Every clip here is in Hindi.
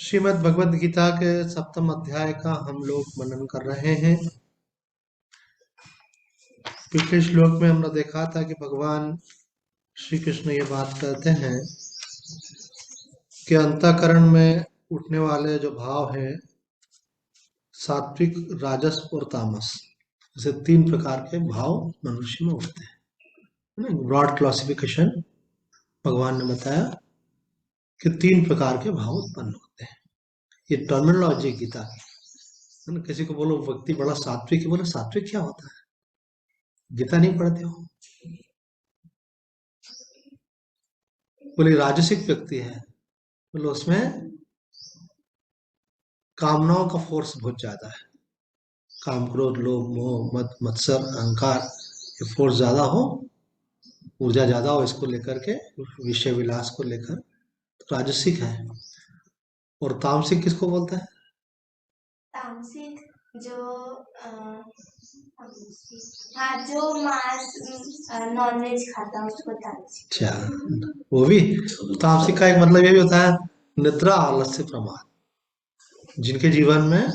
श्रीमद् भगवद गीता के सप्तम अध्याय का हम लोग मनन कर रहे हैं। पिछले श्लोक में हमने देखा था कि भगवान श्री कृष्ण ये बात कहते हैं कि अंतःकरण में उठने वाले जो भाव हैं सात्विक, राजस और तामस, जैसे तीन प्रकार के भाव मनुष्य में उठते हैं। ब्रॉड क्लासिफिकेशन भगवान ने बताया कि तीन प्रकार के भाव उत्पन्न होते हैं। ये टर्मिनोलॉजी गीता की है ना। किसी को बोलो व्यक्ति बड़ा सात्विक है, बोले सात्विक क्या होता है, गीता नहीं पढ़ते हो। बोले राजसिक व्यक्ति है, बोले उसमें कामनाओं का फोर्स बहुत ज्यादा है। काम, क्रोध, लोभ, मोह, मद, मत्सर, अहंकार, ये फोर्स ज्यादा हो, ऊर्जा ज्यादा हो इसको लेकर के, विषय विलास को लेकर, तो राजसिक है। और तामसिक किसको बोलता है? तामसिक जो हाँ, जो मांस नॉनवेज खाता है उसको तामसिक। अच्छा, वो भी तामसिक का एक मतलब ये भी होता है निद्रा, आलस्य, प्रमाद। जिनके जीवन में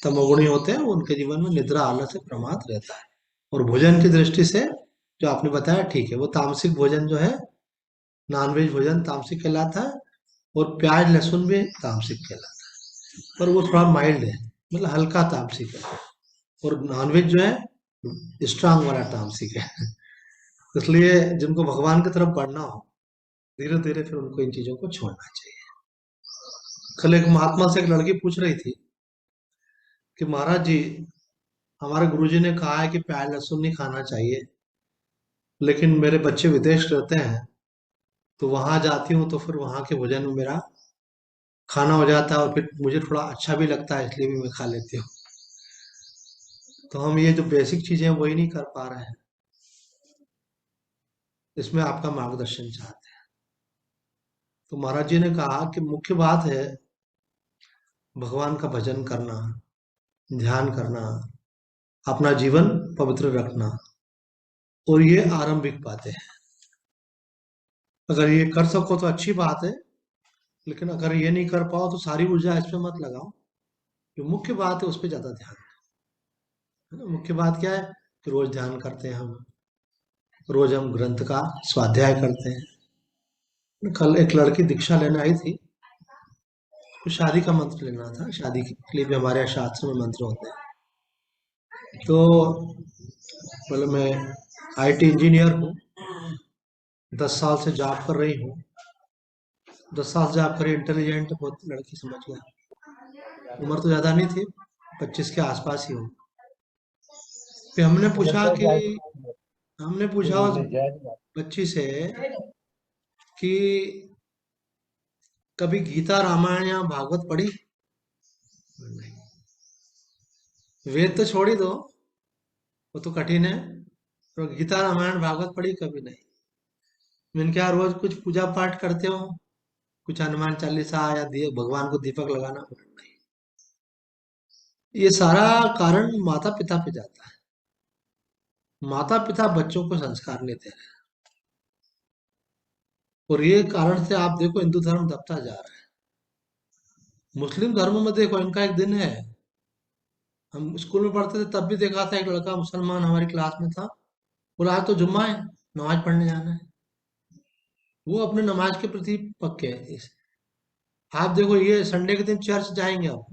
तमोगुणी होते हैं उनके जीवन में निद्रा, आलस्य, प्रमाद रहता है। और भोजन की दृष्टि से जो आपने बताया ठीक है, वो तामसिक भोजन जो है, नॉनवेज भोजन तामसिक कहलाता है। और प्याज लहसुन भी तामसिक कहलाता है, पर वो थोड़ा माइल्ड है, मतलब हल्का तामसिक है। और नॉनवेज जो है स्ट्रांग वाला तामसिक है। इसलिए जिनको भगवान की तरफ बढ़ना हो, धीरे धीरे फिर उनको इन चीजों को छोड़ना चाहिए। कल एक महात्मा से एक लड़की पूछ रही थी कि महाराज जी, हमारे गुरुजी ने कहा है कि प्याज लहसुन नहीं खाना चाहिए, लेकिन मेरे बच्चे विदेश रहते हैं, तो वहां जाती हूँ तो फिर वहां के भोजन में मेरा खाना हो जाता है, और फिर मुझे थोड़ा अच्छा भी लगता है, इसलिए भी मैं खा लेती हूँ। तो हम ये जो बेसिक चीजें हैं वही नहीं कर पा रहे हैं, इसमें आपका मार्गदर्शन चाहते हैं। तो महाराज जी ने कहा कि मुख्य बात है भगवान का भजन करना, ध्यान करना, अपना जीवन पवित्र रखना, और ये आरंभिक बातें हैं। अगर ये कर सको तो अच्छी बात है, लेकिन अगर ये नहीं कर पाओ तो सारी ऊर्जा इस पे मत लगाओ। जो मुख्य बात है उस पर ज्यादा ध्यान है ना। मुख्य बात क्या है कि रोज ध्यान करते हैं हम, रोज हम ग्रंथ का स्वाध्याय करते हैं। कल एक लड़की दीक्षा लेने आई थी, कुछ शादी का मंत्र लेना था, शादी के लिए भी हमारे यहाँ शास्त्र में मंत्र होते हैं। तो बोले मैं आईटी इंजीनियर हूँ, 10 साल से जॉब कर रही हूँ। 10 साल से जॉब करी, इंटेलिजेंट बहुत लड़की, समझ गया। उम्र तो ज्यादा नहीं थी, 25 के आसपास ही हूँ। फिर हमने पूछा उस बच्ची से कि कभी गीता, रामायण या भागवत पढ़ी? नहीं। वेद तो छोड़ ही दो, वो तो कठिन है, तो गीता, रामायण, भागवत पढ़ी कभी नहीं। मैंने क्या रोज कुछ पूजा पाठ करते हो, कुछ हनुमान चालीसा या दिए भगवान को दीपक लगाना? नहीं। ये सारा कारण माता पिता पे जाता है। माता पिता बच्चों को संस्कार नहीं दे रहे, और ये कारण से आप देखो हिंदू धर्म दबता जा रहा है। मुस्लिम धर्म में देखो, इनका एक दिन है, हम स्कूल में पढ़ते थे तब भी देखा था, एक लड़का मुसलमान हमारी क्लास में था, बोला आज तो जुम्मा है, नमाज पढ़ने जाना है। वो अपने नमाज के प्रति पक्के हैं आप देखो ये संडे के दिन चर्च जाएंगे आप,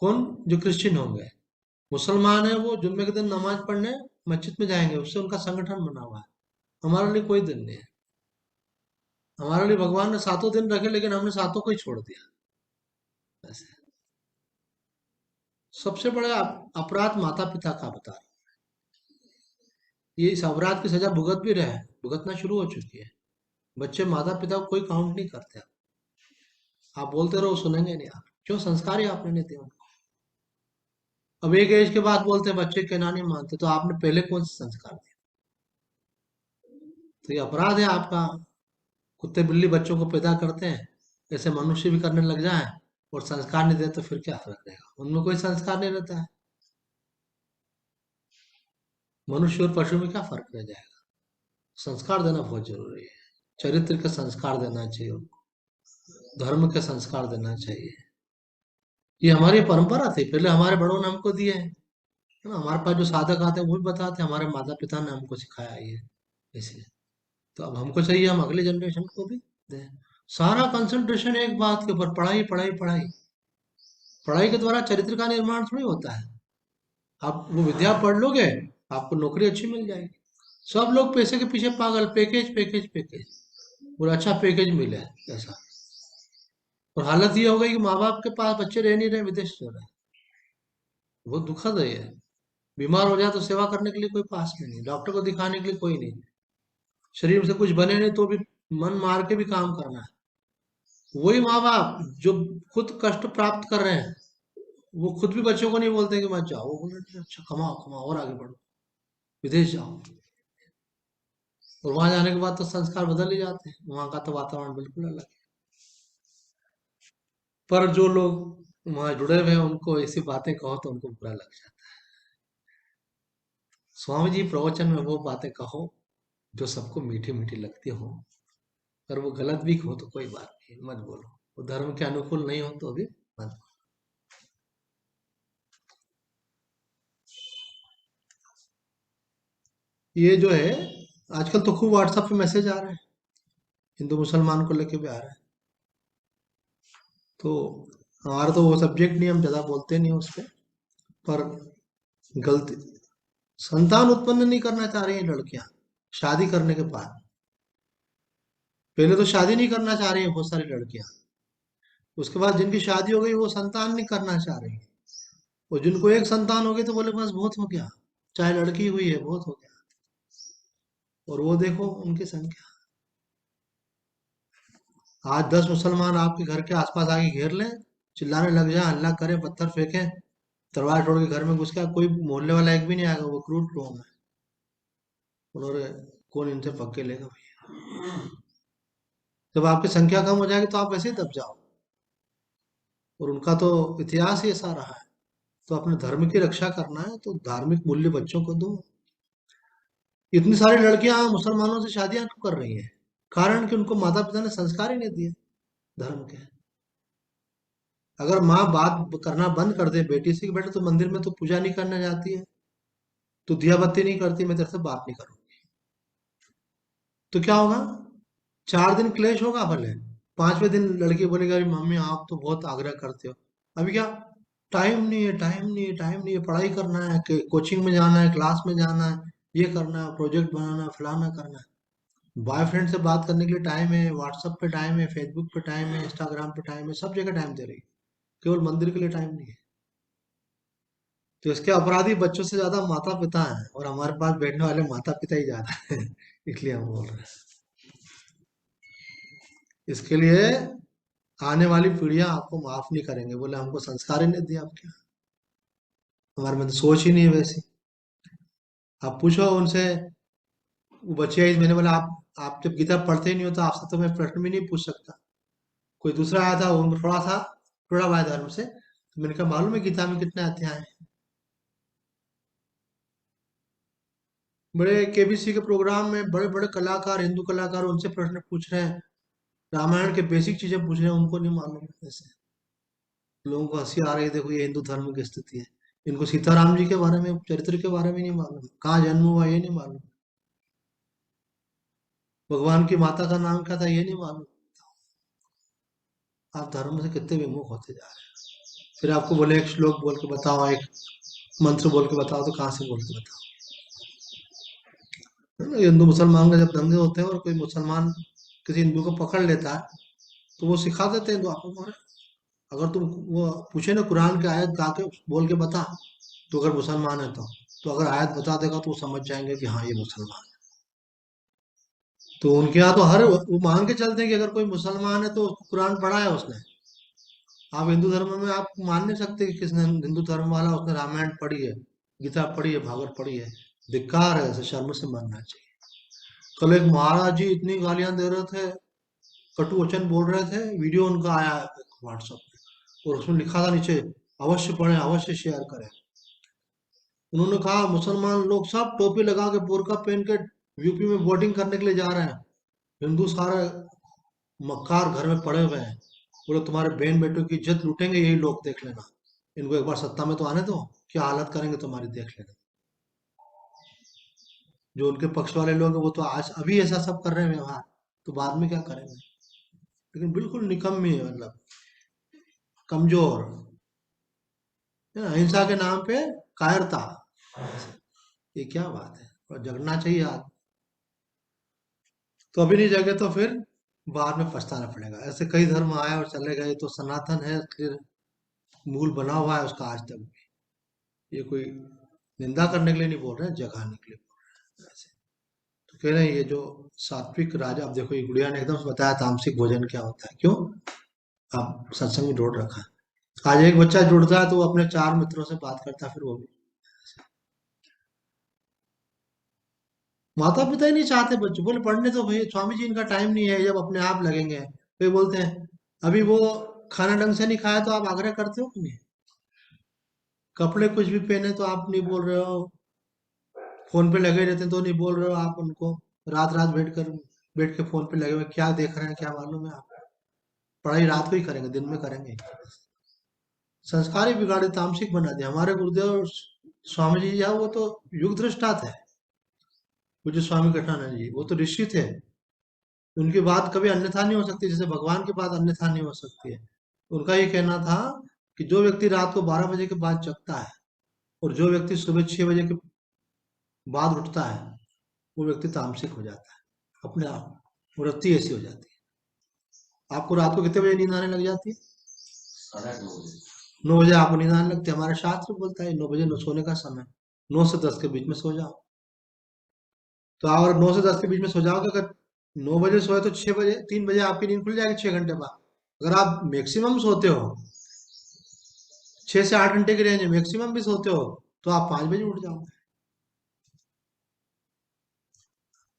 कौन? जो क्रिश्चियन होंगे। मुसलमान है वो जुम्मे के दिन नमाज पढ़ने मस्जिद में जाएंगे, उससे उनका संगठन बना हुआ है। हमारे लिए कोई दिन नहीं है। हमारे लिए भगवान ने 7 दिन रखे, लेकिन हमने 7 को ही छोड़ दिया। ऐसे सबसे बड़ा अपराध माता पिता का बता, ये इस अपराध की सजा भुगत भी रहे हैं, भुगतना शुरू हो चुकी है। बच्चे माता पिता को कोई काउंट नहीं करते। आप बोलते रहो सुनेंगे नहीं, आप क्यों? संस्कार ही आपने नहीं दिया उनको। अब एक एज के बाद बोलते हैं बच्चे कहना नहीं मानते, तो आपने पहले कौन से संस्कार दिए? तो ये अपराध है आपका। कुत्ते बिल्ली बच्चों को पैदा करते हैं, ऐसे मनुष्य भी करने लग जाए और संस्कार नहीं दे, तो फिर क्या फर्क रहेगा? उनमें कोई संस्कार नहीं रहता है। मनुष्य और पशु में क्या फर्क रह जाएगा? संस्कार देना बहुत जरूरी है, चरित्र का संस्कार देना चाहिए उनको। धर्म के संस्कार देना चाहिए। ये हमारी परंपरा थी, पहले हमारे बड़ों ने हमको दिए हैं, है ना। हमारे पास जो साधक आते हैं वो भी बताते हैं, हमारे माता पिता ने हमको सिखाया ये, इसलिए तो अब हमको चाहिए हम अगले जनरेशन को भी दें। सारा कंसंट्रेशन एक बात के ऊपर, पढ़ाई पढ़ाई पढ़ाई। पढ़ाई के द्वारा चरित्र का निर्माण थोड़ी होता है। आप वो विद्या पढ़ लोगे, आपको नौकरी अच्छी मिल जाएगी। सब लोग पैसे के पीछे पागल, पैकेज पैकेज पैकेज, और अच्छा पैकेज मिले ऐसा। और हालत ये हो गई कि माँ बाप के पास बच्चे रह नहीं रहे, विदेश रह रहे हैं। बहुत दुखद है ये। बीमार हो जाए तो सेवा करने के लिए कोई पास में नहीं, डॉक्टर को दिखाने के लिए कोई नहीं, शरीर से कुछ बने नहीं तो भी मन मार के भी काम करना है। वही माँ बाप जो खुद कष्ट प्राप्त कर रहे हैं, वो खुद भी बच्चों को नहीं बोलते कि मत जाओ, वो बोलते हैं, अच्छा कमाओ कमाओ और आगे बढ़ो, विदेश जाओ। और वहां जाने के बाद तो संस्कार बदल ही जाते हैं, वहां का तो वातावरण बिल्कुल अलग है। पर जो लोग वहां जुड़े हुए हैं उनको ऐसी बातें कहो तो उनको बुरा लग जाता है। स्वामी जी प्रवचन में वो बातें कहो जो सबको मीठी मीठी लगती हो, पर वो गलत भी हो तो कोई बात नहीं, मत बोलो। वो धर्म के अनुकूल नहीं हो तो भी मत बोलो। ये जो है आजकल तो खूब व्हाट्सएप पे मैसेज आ रहे हैं, हिंदू मुसलमान को लेके भी आ रहे हैं। तो हमारा तो वो सब्जेक्ट नहीं, हम ज्यादा बोलते नहीं उस पर गलती, संतान उत्पन्न नहीं करना चाह रही हैं लड़कियां शादी करने के बाद। पहले तो शादी नहीं करना चाह रही है बहुत सारी लड़कियां, उसके बाद जिनकी शादी हो गई वो संतान नहीं करना चाह रही है, और जिनको एक संतान हो गई तो बोले बस बहुत हो गया, चाहे लड़की हुई है बहुत हो गया। और वो देखो उनकी संख्या, आज 10 मुसलमान आपके घर के आसपास आके घेर लें, चिल्लाने लग जाए, हल्ला करें, पत्थर फेंकें, तलवार छोड़ के घर में घुस गया, कोई मोहल्ले वाला एक भी नहीं आएगा, वो क्रूर लोग हैं। उन्होंने कौन इनसे पक्के लेगा भैया। जब आपकी संख्या कम हो जाएगी तो आप वैसे ही दब जाओ, और उनका तो इतिहास ही ऐसा रहा है। तो अपने धर्म की रक्षा करना है तो धार्मिक मूल्य बच्चों को दो। इतनी सारी लड़कियां मुसलमानों से शादियां क्यों कर रही हैं? कारण कि उनको माता पिता ने संस्कार ही नहीं दिए धर्म के। अगर माँ बात करना बंद कर दे बेटी से कि बेटा तो मंदिर में तो पूजा नहीं करने जाती है, तो दिया बत्ती नहीं करती, मैं तेरे से बात नहीं करूंगी, तो क्या होगा? 4 दिन क्लेश होगा भले, 5वें दिन लड़की बोलेगी अरे मम्मी आप तो बहुत आग्रह करते हो, अभी क्या, टाइम नहीं है, टाइम नहीं है, टाइम नहीं है, पढ़ाई करना है, कोचिंग में जाना है, क्लास में जाना है, ये करना है, प्रोजेक्ट बनाना है, फलाना करना है। बॉयफ्रेंड से बात करने के लिए टाइम है, व्हाट्सएप पे टाइम है, फेसबुक पे टाइम है, इंस्टाग्राम पे टाइम है, सब जगह टाइम दे रही है, केवल मंदिर के लिए टाइम नहीं है। तो इसके अपराधी बच्चों से ज्यादा माता पिता हैं, और हमारे पास बैठने वाले माता पिता ही ज्यादा हैं। इसलिए हम बोल रहे हैं। इसके लिए आने वाली पीढ़ियां आपको माफ नहीं करेंगे, बोले हमको संस्कार ही नहीं दिया आपके यहाँ, हमारे में तो सोच ही नहीं है वैसी। आप पूछो उनसे, वो बच्चे मैंने बोला आप जब गीता पढ़ते ही नहीं हो तो आपसे तो मैं प्रश्न भी नहीं पूछ सकता। कोई दूसरा आया था, वो थोड़ा सा थोड़ा हुआ है धर्म से, तो मैंने कहा मालूम है गीता में कितने अध्याय हैं? बड़े केबीसी के प्रोग्राम में बड़े बड़े कलाकार, हिंदू कलाकार उनसे प्रश्न पूछ रहे हैं, रामायण के बेसिक चीजें पूछ रहे हैं, उनको नहीं मालूम ऐसे। लोगों को हंसी आ रही है, देखो ये हिंदू धर्म की स्थिति है। इनको सीताराम जी के बारे में, चरित्र के बारे में नहीं मालूम, कहाँ जन्म हुआ ये नहीं मालूम, भगवान की माता का नाम क्या था ये नहीं मालूम। आप धर्म से कितने विमुख होते जा रहे हैं। फिर आपको बोले एक श्लोक बोल के बताओ, एक मंत्र बोल के बताओ, तो कहाँ से बोल के बताओ? है ना? हिंदू मुसलमान का जब दंगे होते हैं और कोई मुसलमान किसी हिंदू को पकड़ लेता है, तो वो सिखा देते हैं दुआ को, अगर तुम वो पूछे ना कुरान की आयत गा के बोल के बता, तो अगर मुसलमान है तो अगर आयत बता देगा तो वो समझ जाएंगे कि हाँ ये मुसलमान है। तो उनके यहाँ तो हर वो मान के चलते हैं कि अगर कोई मुसलमान है तो उसको कुरान पढ़ा है उसने। आप हिंदू धर्म में आप मान नहीं सकते कि किसने, हिंदू धर्म वाला उसने रामायण पढ़ी है, गीता पढ़ी है, भागवत पढ़ी है। धिक्कार है, ऐसे शर्म से मानना चाहिए। कल एक महाराज जी इतनी गालियां दे रहे थे, कटु वचन बोल रहे थे, वीडियो उनका आया व्हाट्सएप पे, और उसमें लिखा था नीचे अवश्य पढ़ें, अवश्य शेयर करें। उन्होंने कहा मुसलमान लोग सब टोपी लगा के बुर्का पहन के यूपी में वोटिंग करने के लिए जा रहे हैं, हिंदू सारे मक्कार घर में पड़े हुए हैं, बोलो तुम्हारे बहन बेटों की इज्जत लूटेंगे यही लोग, देख लेना, इनको एक बार सत्ता में तो आने दो, क्या हालत करेंगे तुम्हारी देख लेना। जो उनके पक्ष वाले लोग हैं वो तो आज अभी ऐसा सब कर रहे हैं व्यवहार, तो बाद में क्या करेंगे। लेकिन बिल्कुल निकम्मी है, मतलब कमजोर, अहिंसा के नाम पे कायरता, ये क्या बात है। और जगना चाहिए आज, तो अभी नहीं जगे तो फिर बाद में पछताना पड़ेगा। ऐसे कई धर्म आए और चले गए, तो सनातन है, फिर मूल बना हुआ है उसका आज तक भी। ये कोई निंदा करने के लिए नहीं बोल रहे हैं, जगाने के लिए बोल रहे हैं ऐसे। तो कह रहे हैं ये जो सात्विक राजा, अब देखो ये गुड़िया ने एकदम से बताया तामसिक भोजन क्या होता है, क्यों आप सत्संग में जोड़ रखा है। आज एक बच्चा जुड़ता है तो वो अपने 4 मित्रों से बात करता है, फिर वो भी माता पिता ही नहीं चाहते बच्चों, बोले पढ़ने तो भैया स्वामी जी इनका टाइम नहीं है, जब अपने आप लगेंगे। फिर बोलते हैं अभी वो खाना ढंग से नहीं खाया तो आप आग्रह करते हो कि नहीं, कपड़े कुछ भी पहने तो आप नहीं बोल रहे हो, फोन पे लगे रहते हैं तो नहीं बोल रहे हो आप उनको, रात रात बैठ के फोन पे लगे हुए क्या देख रहे हैं क्या मालूम है आप। पढ़ाई रात को ही करेंगे, दिन में करेंगे। संस्कार ही बिगाड़े, तामसिक बना दिया। हमारे गुरुदेव स्वामी जी या वो तो युग दृष्टा थे, पूज्य स्वामी कटानंद जी, वो तो ऋषि थे। उनकी बात कभी अन्यथा नहीं हो सकती, जैसे भगवान की बात अन्यथा नहीं हो सकती है। उनका ये कहना था कि जो व्यक्ति रात को 12 बजे के बाद जगता है और जो व्यक्ति सुबह 6 बजे के बाद उठता है, वो व्यक्ति तामसिक हो जाता है अपने आप, वृत्ति ऐसी हो जाती है। आपको रात को कितने बजे नींद आने लग जाती है? 9 बजे आपको नींद आने लगती है। हमारा शास्त्र बोलता है 9 बजे सोने का समय, 9 से 10 के बीच में सो जाओ। तो आप अगर 9 से 10 के बीच में सो जाओगे, अगर 9 बजे सोए तो 6 बजे 3 बजे आपकी नींद खुल जाएगी 6 घंटे बाद। अगर आप मैक्सिमम सोते हो 6 से 8 घंटे की रेंज में मैक्सिमम भी सोते हो, तो आप 5 बजे उठ जाओगे।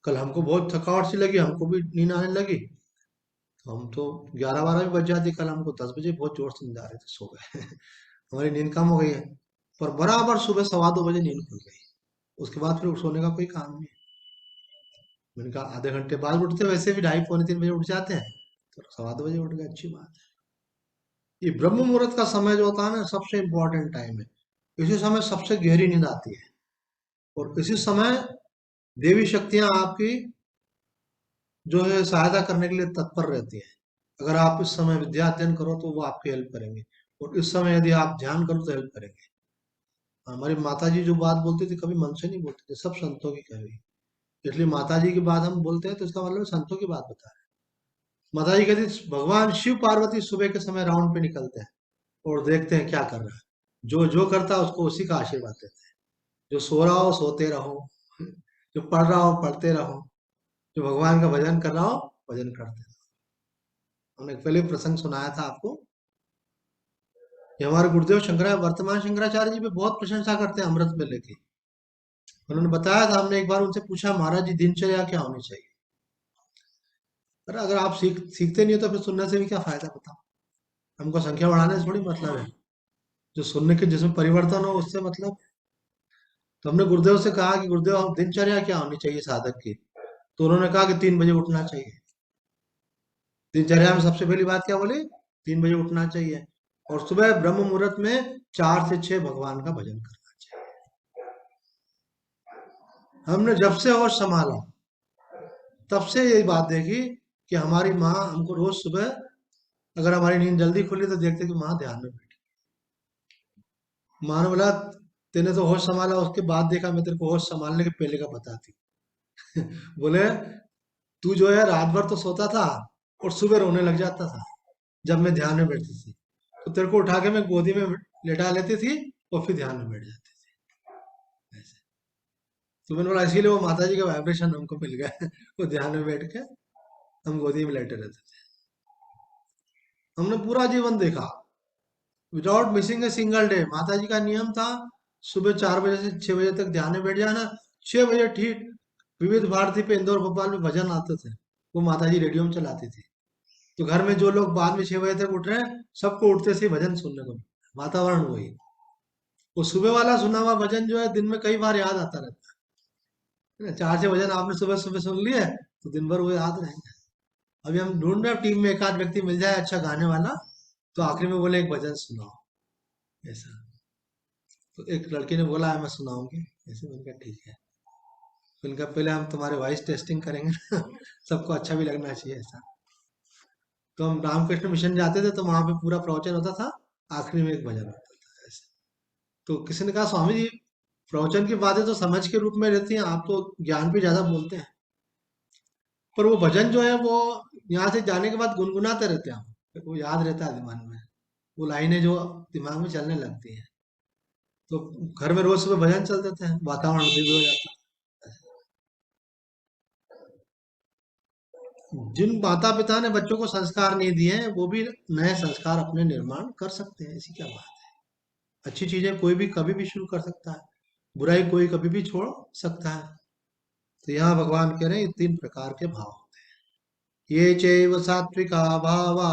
कल हमको बहुत थकावट सी लगी, हमको भी नींद आने लगी, तो हम तो 11-12 भी बज जाती। कल हमको 10 बजे बहुत जोर से नींद आ रही थी, सो गए हमारी नींद कम हो गई है, पर बराबर सुबह 2:15 बजे नींद खुल गई। उसके बाद फिर सोने का कोई काम नहीं है। मैंने कहा आधे घंटे बाद उठते, वैसे भी 2:30-3 बजे उठ जाते हैं, तो 2:15 बजे उठ गए, अच्छी बात है। ये ब्रह्म मुहूर्त का समय जो होता है ना, सबसे इंपॉर्टेंट टाइम है। इसी समय सबसे गहरी नींद आती है, और इसी समय देवी शक्तियां आपकी जो है सहायता करने के लिए तत्पर रहती है। अगर आप इस समय विद्या अध्ययन करो तो वो आपकी हेल्प करेंगे, और इस समय यदि आप ध्यान करो तो हेल्प करेंगे। हमारी माता जी जो बात बोलती थी, कभी मन से नहीं बोलती थी, सब संतों की कही हुई। इसलिए माता जी की बात हम बोलते हैं तो इसका मतलब संतों की बात बता रहे हैं। माता जी कहती थी, भगवान शिव पार्वती सुबह के समय राउंड पे निकलते हैं और देखते हैं क्या कर रहा है, जो जो करता है उसको उसी का आशीर्वाद देते हैं। जो सो रहा हो सोते रहो, जो पढ़ रहा हो पढ़ते रहो, जो भगवान का भजन कर रहा हो भजन करते रहो। हमने पहले प्रसंग सुनाया था आपको, ये हमारे गुरुदेव वर्तमान शंकराचार्य जी पे बहुत प्रशंसा करते हैं अमृत वेले की। उन्होंने बताया था, हमने एक बार उनसे पूछा महाराज जी दिनचर्या क्या होनी चाहिए। अरे अगर आप सीखते नहीं हो तो फिर सुनने से भी क्या फायदा, बताओ। हमको संख्या बढ़ाने से थोड़ी मतलब है, जो सुनने के जिसमें परिवर्तन हो उससे मतलब। तो हमने गुरुदेव से कहा कि गुरुदेव हम दिनचर्या क्या होनी चाहिए साधक की, तो उन्होंने कहा कि 3 बजे उठना चाहिए। दिनचर्या में सबसे पहली बात क्या बोली, 3 बजे उठना चाहिए, और सुबह ब्रह्म मुहूर्त में 4 से 6 भगवान का भजन करना चाहिए। हमने जब से होश संभाला तब से यही बात देखी कि हमारी माँ हमको रोज सुबह, अगर हमारी नींद जल्दी खुली तो देखते कि माँ ध्यान में बैठी। माँ ने बोला तेने तो होश संभाला, उसके बाद देखा मैं तेरे को होश संभालने के पहले का बताती। बोले तू जो है रात भर तो सोता था और सुबह रोने लग जाता था जब मैं ध्यान में बैठती थी, तो तेरे को उठा के मैं गोदी में लेटा लेती थी और फिर ध्यान में बैठ जाती थी ऐसे। तो मैंने बोला इसीलिए वो माता जी का वाइब्रेशन हमको मिल गया वो ध्यान में बैठ के हम गोदी में लेटे रहते थे। हमने पूरा जीवन देखा without missing a single day. माता जी का नियम था सुबह 4 बजे से 6 बजे तक ध्यान में बैठ जाना। 6 बजे ठीक विविध भारती पे इंदौर भोपाल में भजन आते थे, वो माता जी रेडियो में चलाती थी। तो घर में जो लोग बाद में 6 बजे तक उठ रहे हैं, सबको उठते से ही भजन सुनने को मिला। वातावरण वही, वो सुबह वाला सुना हुआ भजन जो है दिन में कई बार याद आता रहता है ना। 4 से भजन आपने सुबह सुबह सुन लिए तो दिन भर वो याद रहेंगे। अभी हम ढूंढ रहे हैं टीम में एक आध व्यक्ति मिल जाए अच्छा गाने वाला, तो आखिरी में बोले एक भजन सुनाओ, ऐसा। तो एक लड़की ने बोला है मैं सुनाऊंगी, ऐसे मैंने कहा ठीक है। तो उनका पहले हम तुम्हारे वॉइस टेस्टिंग करेंगे ना, सबको अच्छा भी लगना चाहिए ऐसा। तो हम रामकृष्ण मिशन जाते थे तो वहां पे पूरा प्रवचन होता था, आखिरी में एक भजन होता था ऐसे। तो किसी ने कहा स्वामी जी प्रवचन की बातें तो समझ के रूप में रहती हैं, आप तो ज्ञान भी ज्यादा बोलते हैं, पर वो भजन जो है वो यहाँ से जाने के बाद गुनगुनाते रहते हैं हम, वो याद रहता है दिमाग में, वो लाइनें जो दिमाग में चलने लगती हैं। तो घर में रोज सुबह भजन चलते थे, वातावरण दिव्य हो जाता। जिन माता पिता ने बच्चों को संस्कार नहीं दिए हैं वो भी नए संस्कार अपने निर्माण कर सकते हैं, ऐसी क्या बात है। अच्छी चीजें कोई भी कभी भी शुरू कर सकता है, बुराई कोई कभी भी छोड़ सकता है। तो यहाँ भगवान कह रहे हैं ये तीन प्रकार के भाव होते हैं। ये चैव सात्विका भावा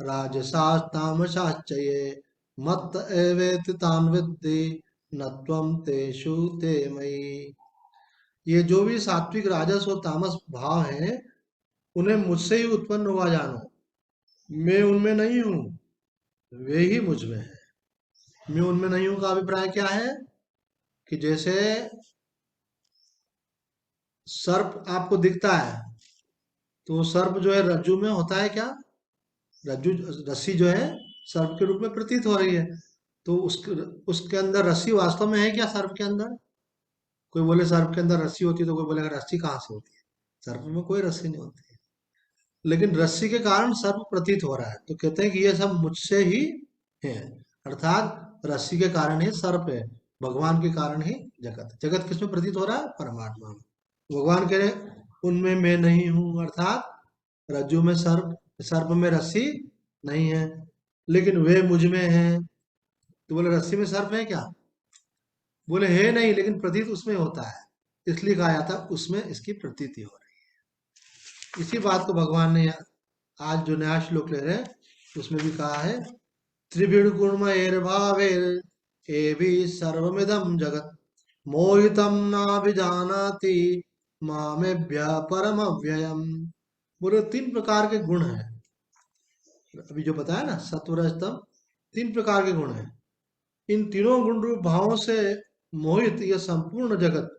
राजसास् तामसाश्च ये मत्त एवेति तान् विद्धि न त्वं तेषु ते मयि। ये जो भी सात्विक राजस और तामस भाव हैं उन्हें मुझसे ही उत्पन्न हुआ जानो, मैं उनमें नहीं हूँ, वे ही मुझ में है। मैं उनमें नहीं हूँ का अभिप्राय क्या है कि जैसे सर्प आपको दिखता है, तो सर्प जो है रज्जु में होता है क्या, रज्जु रस्सी जो है सर्प के रूप में प्रतीत हो रही है, तो उसके उसके अंदर रस्सी वास्तव में है क्या सर्प के अंदर? कोई बोले सर्प के अंदर रस्सी होती है, तो कोई बोलेगा रस्सी कहाँ से होती है, सर्प में कोई रस्सी नहीं होती है, लेकिन रस्सी के कारण सर्प प्रतीत हो रहा है। तो कहते हैं कि ये सब मुझसे ही है, अर्थात रस्सी के कारण ही सर्प है, भगवान के कारण ही जगत। जगत किसमें प्रतीत हो रहा है? परमात्मा में। भगवान कह रहे उनमें मैं नहीं हूं, अर्थात रज्जु में सर्प, सर्प में रस्सी नहीं है, लेकिन वे मुझ में है। तो बोले रस्सी में सर्प है क्या? बोले है नहीं, लेकिन प्रतीत उसमें होता है, इसलिए कहा जाता है उसमें इसकी प्रतीति हो रही है। इसी बात को भगवान ने आज जो नया श्लोक ले रहे हैं उसमें भी कहा है, त्रिभिड़ गुणमयैर्भावैर् एभिः सर्वमिदं जगत् मोहितं नाभिजानाति मामेभ्यः परमव्ययम्। बोले तीन प्रकार के गुण हैं, अभी जो बताया ना सत्व रज तम, तीन प्रकार के गुण हैं। इन तीनों गुण रूप भावों से मोहित यह संपूर्ण जगत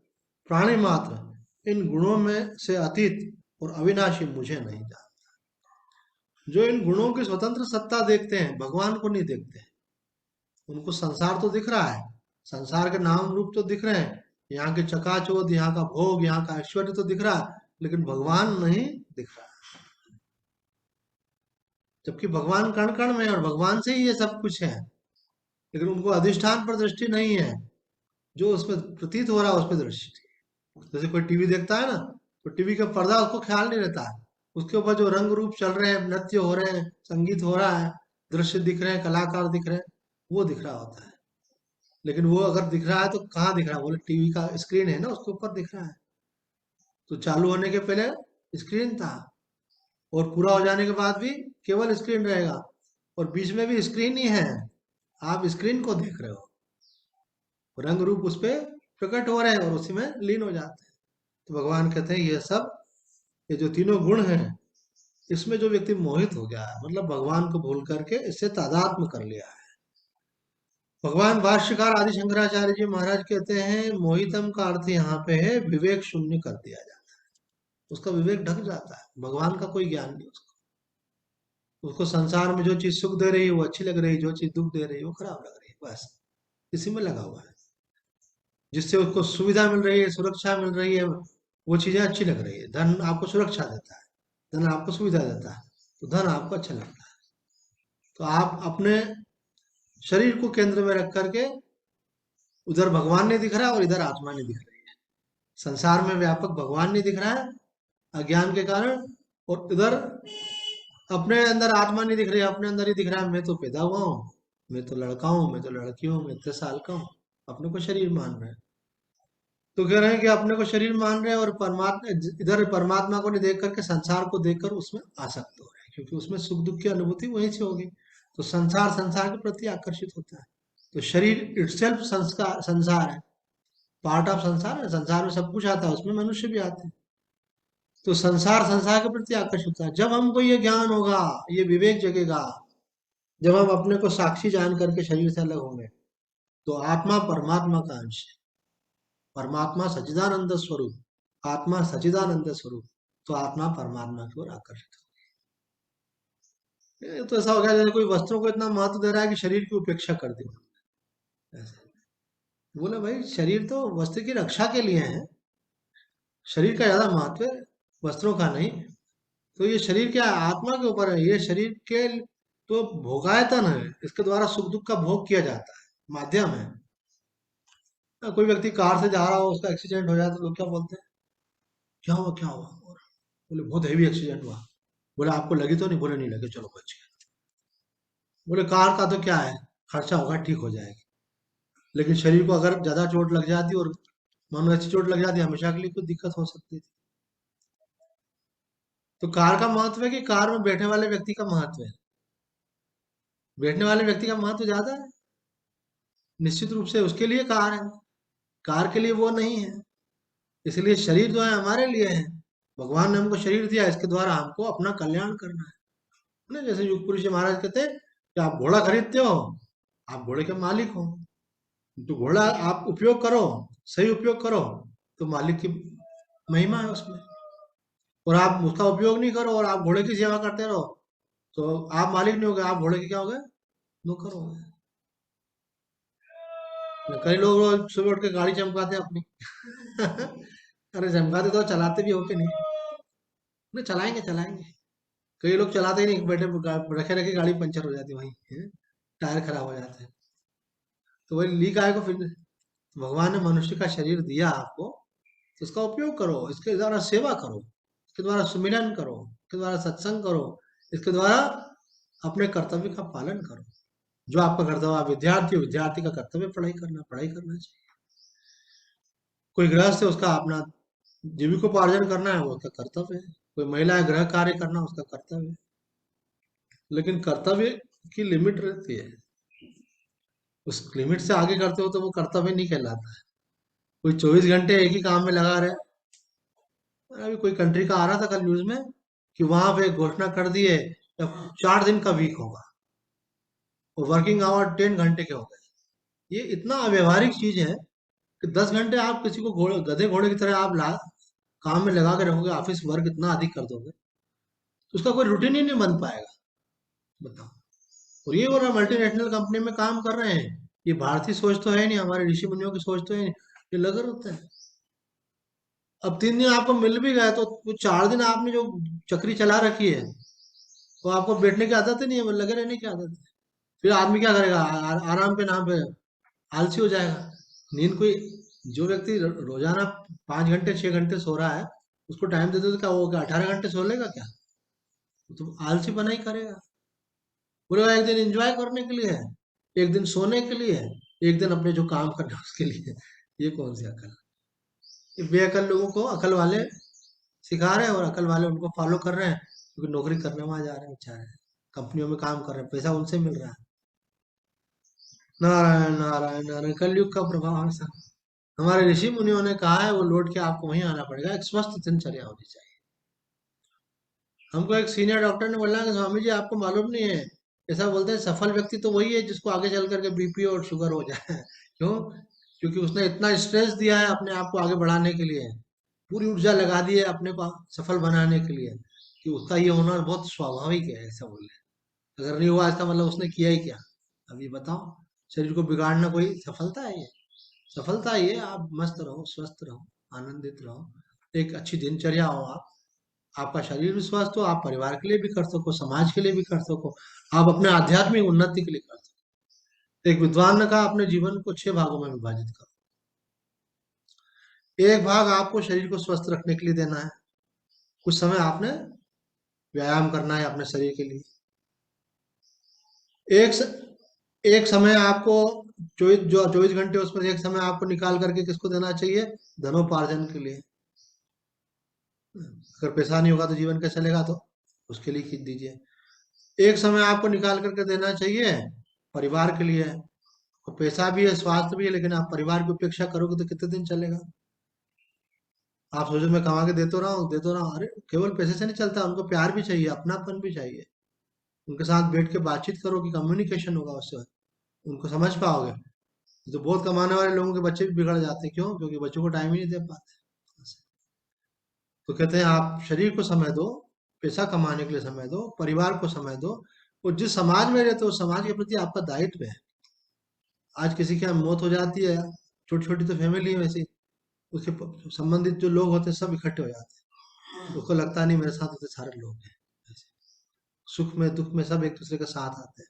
प्राणी मात्र इन गुणों में से अतीत और अविनाशी मुझे नहीं जानता। जो इन गुणों की स्वतंत्र सत्ता देखते हैं भगवान को नहीं देखते हैं। उनको संसार तो दिख रहा है, संसार के नाम रूप तो दिख रहे हैं, यहाँ की चकाचौंध, यहाँ का भोग, यहाँ का ऐश्वर्य तो दिख रहा है, लेकिन भगवान नहीं दिख रहा है। जबकि भगवान कण कण में है और भगवान से ही ये सब कुछ है, लेकिन उनको अधिष्ठान पर दृष्टि नहीं है, जो उसमें प्रतीत हो रहा है उस पर दृष्टि। जैसे कोई टीवी देखता है ना, तो टीवी का पर्दा उसको ख्याल नहीं रहता है, उसके ऊपर जो रंग रूप चल रहे हैं, नृत्य हो रहे हैं, संगीत हो रहा है, दृश्य दिख रहे हैं, कलाकार दिख रहे हैं, वो दिख रहा होता है। लेकिन वो अगर दिख रहा है तो कहाँ दिख रहा है? बोले टीवी का स्क्रीन है ना, उसके ऊपर दिख रहा है। तो चालू होने के पहले स्क्रीन था, और पूरा हो जाने के बाद भी केवल स्क्रीन रहेगा, और बीच में भी स्क्रीन ही है, आप स्क्रीन को देख रहे हो, रंग रूप उस पर प्रकट हो रहे हैं और उसी में लीन हो जाते हैं। तो भगवान कहते हैं ये सब, ये जो तीनों गुण हैं, इसमें जो व्यक्ति मोहित हो गया है, मतलब भगवान को भूल करके इससे तादात्म्य कर लिया है। भगवान भाष्यकार आदि शंकराचार्य जी महाराज कहते हैं मोहितम का अर्थ यहाँ पे है विवेक शून्य कर दिया जाता है, उसका विवेक ढक जाता है, भगवान का कोई ज्ञान नहीं उसको। उसको संसार में जो चीज सुख दे रही है वो अच्छी लग रही है, जो चीज दुख दे रही है वो खराब लग रही है, बस इसी में लगा हुआ है। जिससे उसको सुविधा मिल रही है, सुरक्षा मिल रही है, वो चीजें अच्छी लग रही है। धन आपको सुरक्षा देता है, धन आपको सुविधा देता है, तो धन आपको अच्छा लगता है। तो आप अपने शरीर को केंद्र में रख करके, उधर भगवान नहीं दिख रहा है और इधर आत्मा नहीं दिख रही है, संसार में व्यापक भगवान नहीं दिख रहा है अज्ञान के कारण, और इधर अपने अंदर आत्मा नहीं दिख रही है, अपने अंदर ही दिख रहा है मैं तो पैदा हुआ हूँ, मैं तो लड़का हूँ, मैं तो लड़की हूँ, मैं इतने साल का हूँ, अपने को शरीर मान रहे हैं। तो कह रहे हैं कि अपने को शरीर मान रहे हैं और परमात्मा, इधर परमात्मा को नहीं देख करके संसार को देखकर उसमें आसक्त हो रहे हैं, क्योंकि उसमें सुख दुख की अनुभूति वहीं से होगी, तो संसार संसार के प्रति आकर्षित होता है। तो शरीर इटसेल्फ संस्कार संसार है, पार्ट ऑफ संसार है, संसार में सब कुछ आता है, उसमें मनुष्य भी आते हैं। तो संसार के प्रति आकर्षित होता है। जब हमको ये ज्ञान होगा, ये विवेक जगेगा, जब हम अपने को साक्षी जान करके शरीर से अलग होंगे, तो आत्मा परमात्मा का अंश है। परमात्मा सच्चिदानंद स्वरूप, आत्मा सच्चिदानंद स्वरूप, तो आत्मा परमात्मा की ओर आकर्षित हो। ये तो ऐसा हो गया जैसे कोई वस्त्रों को इतना महत्व दे रहा है कि शरीर की उपेक्षा कर दी। ऐसा बोले भाई, शरीर तो वस्त्र की रक्षा के लिए है, शरीर का ज्यादा महत्व है, वस्त्रों का नहीं। तो ये शरीर क्या है? आत्मा के ऊपर है। ये शरीर के तो भोगायतन है, इसके द्वारा सुख दुख का भोग किया जाता है, माध्यम है। कोई व्यक्ति कार से जा रहा हो, उसका एक्सीडेंट हो जाए तो लोग क्या बोलते हैं? क्या हुआ, क्या हुआ? बोले बहुत हेवी एक्सीडेंट हुआ। बोले आपको लगी तो नहीं? बोले नहीं लगे, चलो बच गए। बोले कार का तो क्या है, खर्चा होगा, ठीक हो जाएगी। लेकिन शरीर को अगर ज्यादा चोट लग जाती और मानो अच्छी चोट लग जाती, हमेशा के लिए कुछ दिक्कत हो सकती थी। तो कार का महत्व है कि कार में बैठने वाले व्यक्ति का महत्व है? बैठने वाले व्यक्ति का महत्व ज्यादा है। निश्चित रूप से उसके लिए कार है, कार के लिए वो नहीं है। इसलिए शरीर जो है हमारे लिए है। भगवान ने हमको शरीर दिया, इसके द्वारा हमको अपना कल्याण करना है ना। जैसे युग पुरुष जी महाराज कहते हैं कि आप घोड़ा खरीदते हो, आप घोड़े के मालिक हो। तो घोड़ा आप उपयोग करो, सही उपयोग करो, तो मालिक की महिमा है उसमें। और आप उसका उपयोग नहीं करो और आप घोड़े की सेवा करते रहो, तो आप मालिक नहीं हो गए, आप घोड़े के क्या हो गए? नौकर हो गए। कई लोग रोज सुबह उठ के गाड़ी चमकाते हैं अपनी। अरे चमकाते तो चलाते भी हो के नहीं? नहीं चलाएंगे, चलाएंगे। कई लोग चलाते ही नहीं, बैठे रखे रखे गाड़ी पंचर हो जाती है वहीं, हैं? टायर खराब हो जाते हैं। तो वही लीक आए को फिर भगवान ने मनुष्य का शरीर दिया आपको, तो उसका उपयोग करो, इसके द्वारा सेवा करो, इसके द्वारा सुमिरन करो, इसके द्वारा सत्संग करो, इसके द्वारा अपने कर्तव्य का पालन करो। जो आपका कर्तव्य, आप विद्यार्थी हो, विद्यार्थी का कर्तव्य पढ़ाई करना, पढ़ाई करना चाहिए। कोई गृहस्थ है, उसका अपना जीविकोपार्जन करना है, वो उसका कर्तव्य है। कोई महिला है, गृह कार्य करना उसका कर्तव्य है। लेकिन कर्तव्य की लिमिट रहती है, उस लिमिट से आगे करते हो तो वो कर्तव्य नहीं कहलाता है। कोई 24 घंटे एक ही काम में लगा रहे। अभी कोई कंट्री का आ रहा था कल न्यूज में कि वहां पे घोषणा कर दिए 4 दिन का वीक होगा, और वर्किंग आवर 10 घंटे के हो गए। ये इतना अव्यवहारिक चीज है कि 10 घंटे आप किसी को घोड़े, गधे घोड़े की तरह आप काम में लगा के रखोगे, ऑफिस वर्क इतना अधिक कर दोगे, तो उसका कोई रूटीन ही नहीं बन पाएगा। बताओ। और ये वाला मल्टीनेशनल कंपनी में काम कर रहे हैं, ये भारतीय सोच तो है नहीं, हमारे ऋषि मुनियों की सोच तो है नहीं, ये लगे रहते हैं। अब 3 दिन आपको मिल भी गए, तो वो 4 दिन आपने जो चक्री चला रखी है, तो आपको बैठने की आदत ही नहीं है, वो लगे रहने की आदत है। फिर आदमी क्या करेगा? आराम के नाम पे आलसी हो जाएगा। नींद कोई, जो व्यक्ति रोजाना 5 घंटे 6 घंटे सो रहा है, उसको टाइम दे दो तो क्या वो 18 घंटे सो लेगा क्या? तो आलसी बना ही करेगा। पूरा एक दिन एंजॉय करने के लिए है, एक दिन सोने के लिए है, एक दिन अपने जो काम करना है उसके लिए है। ये कौन सी अकल? ये बेअकल लोगों को अकल वाले सिखा रहे हैं, और अकल वाले उनको फॉलो कर रहे हैं, क्योंकि नौकरी करने वहां जा रहे हैं बेचारे, कंपनियों में काम कर रहे हैं, पैसा उनसे मिल रहा है। नारायण नारायण नारायण, कलयुग का प्रभाव है सब। हमारे ऋषि मुनियों ने कहा है, वो लौट के आपको वहीं आना पड़ेगा। एक स्वस्थ दिनचर्या होनी चाहिए। हमको एक सीनियर डॉक्टर ने बोला कि स्वामी जी आपको मालूम नहीं है, ऐसा बोलते हैं सफल व्यक्ति तो वही है जिसको आगे चल करके बीपी और शुगर हो जाए। क्यों? क्योंकि उसने इतना स्ट्रेस दिया है अपने आप को आगे बढ़ाने के लिए, पूरी ऊर्जा लगा दी है अपने को सफल बनाने के लिए, कि उसका ये होना बहुत स्वाभाविक है, ऐसा बोले। अगर नहीं हुआ इसका मतलब उसने किया ही क्या? अभी बताओ, शरीर को बिगाड़ना कोई सफलता है? ये सफलता ये आप मस्त रहो, स्वस्थ रहो, आनंदित रहो, एक अच्छी दिनचर्या हो, आपका शरीर भी स्वस्थ हो, आप परिवार के लिए भी कर सको, समाज के लिए भी कर सको, आप अपने आध्यात्मिक उन्नति के लिए कर सको। एक विद्वान ने कहा अपने जीवन को 6 भागों में विभाजित करो। एक भाग आपको शरीर को स्वस्थ रखने के लिए देना है, कुछ समय आपने व्यायाम करना है अपने शरीर के लिए। एक स, एक समय आपको 24 घंटे उसमें एक समय आपको निकाल करके किसको देना चाहिए? धनोपार्जन के लिए। अगर पैसा नहीं होगा तो जीवन कैसे चलेगा, तो उसके लिए खींच दीजिए। एक समय आपको निकाल करके देना चाहिए परिवार के लिए। और पैसा भी है, स्वास्थ्य भी है, लेकिन आप परिवार की उपेक्षा करोगे तो कितने दिन चलेगा? आप सोचो मैं कमा के देते रहा हूँ, अरे केवल पैसे से नहीं चलता, उनको प्यार भी चाहिए, अपनापन भी चाहिए। उनके साथ बैठ के बातचीत करो कि कम्युनिकेशन होगा उससे, उनको समझ पाओगे। तो बहुत कमाने वाले लोगों के बच्चे भी बिगड़ जाते हैं, क्यों? क्योंकि बच्चों को टाइम ही नहीं दे पाते। तो कहते हैं आप शरीर को समय दो, पैसा कमाने के लिए समय दो, परिवार को समय दो, और जिस समाज में रहते हो उस समाज के प्रति आपका दायित्व है। आज किसी की यहाँ मौत हो जाती है, छोटी छोटी तो फैमिली है वैसे, उसके संबंधित जो लोग होते हैं सब इकट्ठे हो जाते हैं, उसको लगता नहीं मेरे साथ होते सारे लोग हैं। ऐसे सुख में दुख में सब एक दूसरे के साथ आते हैं।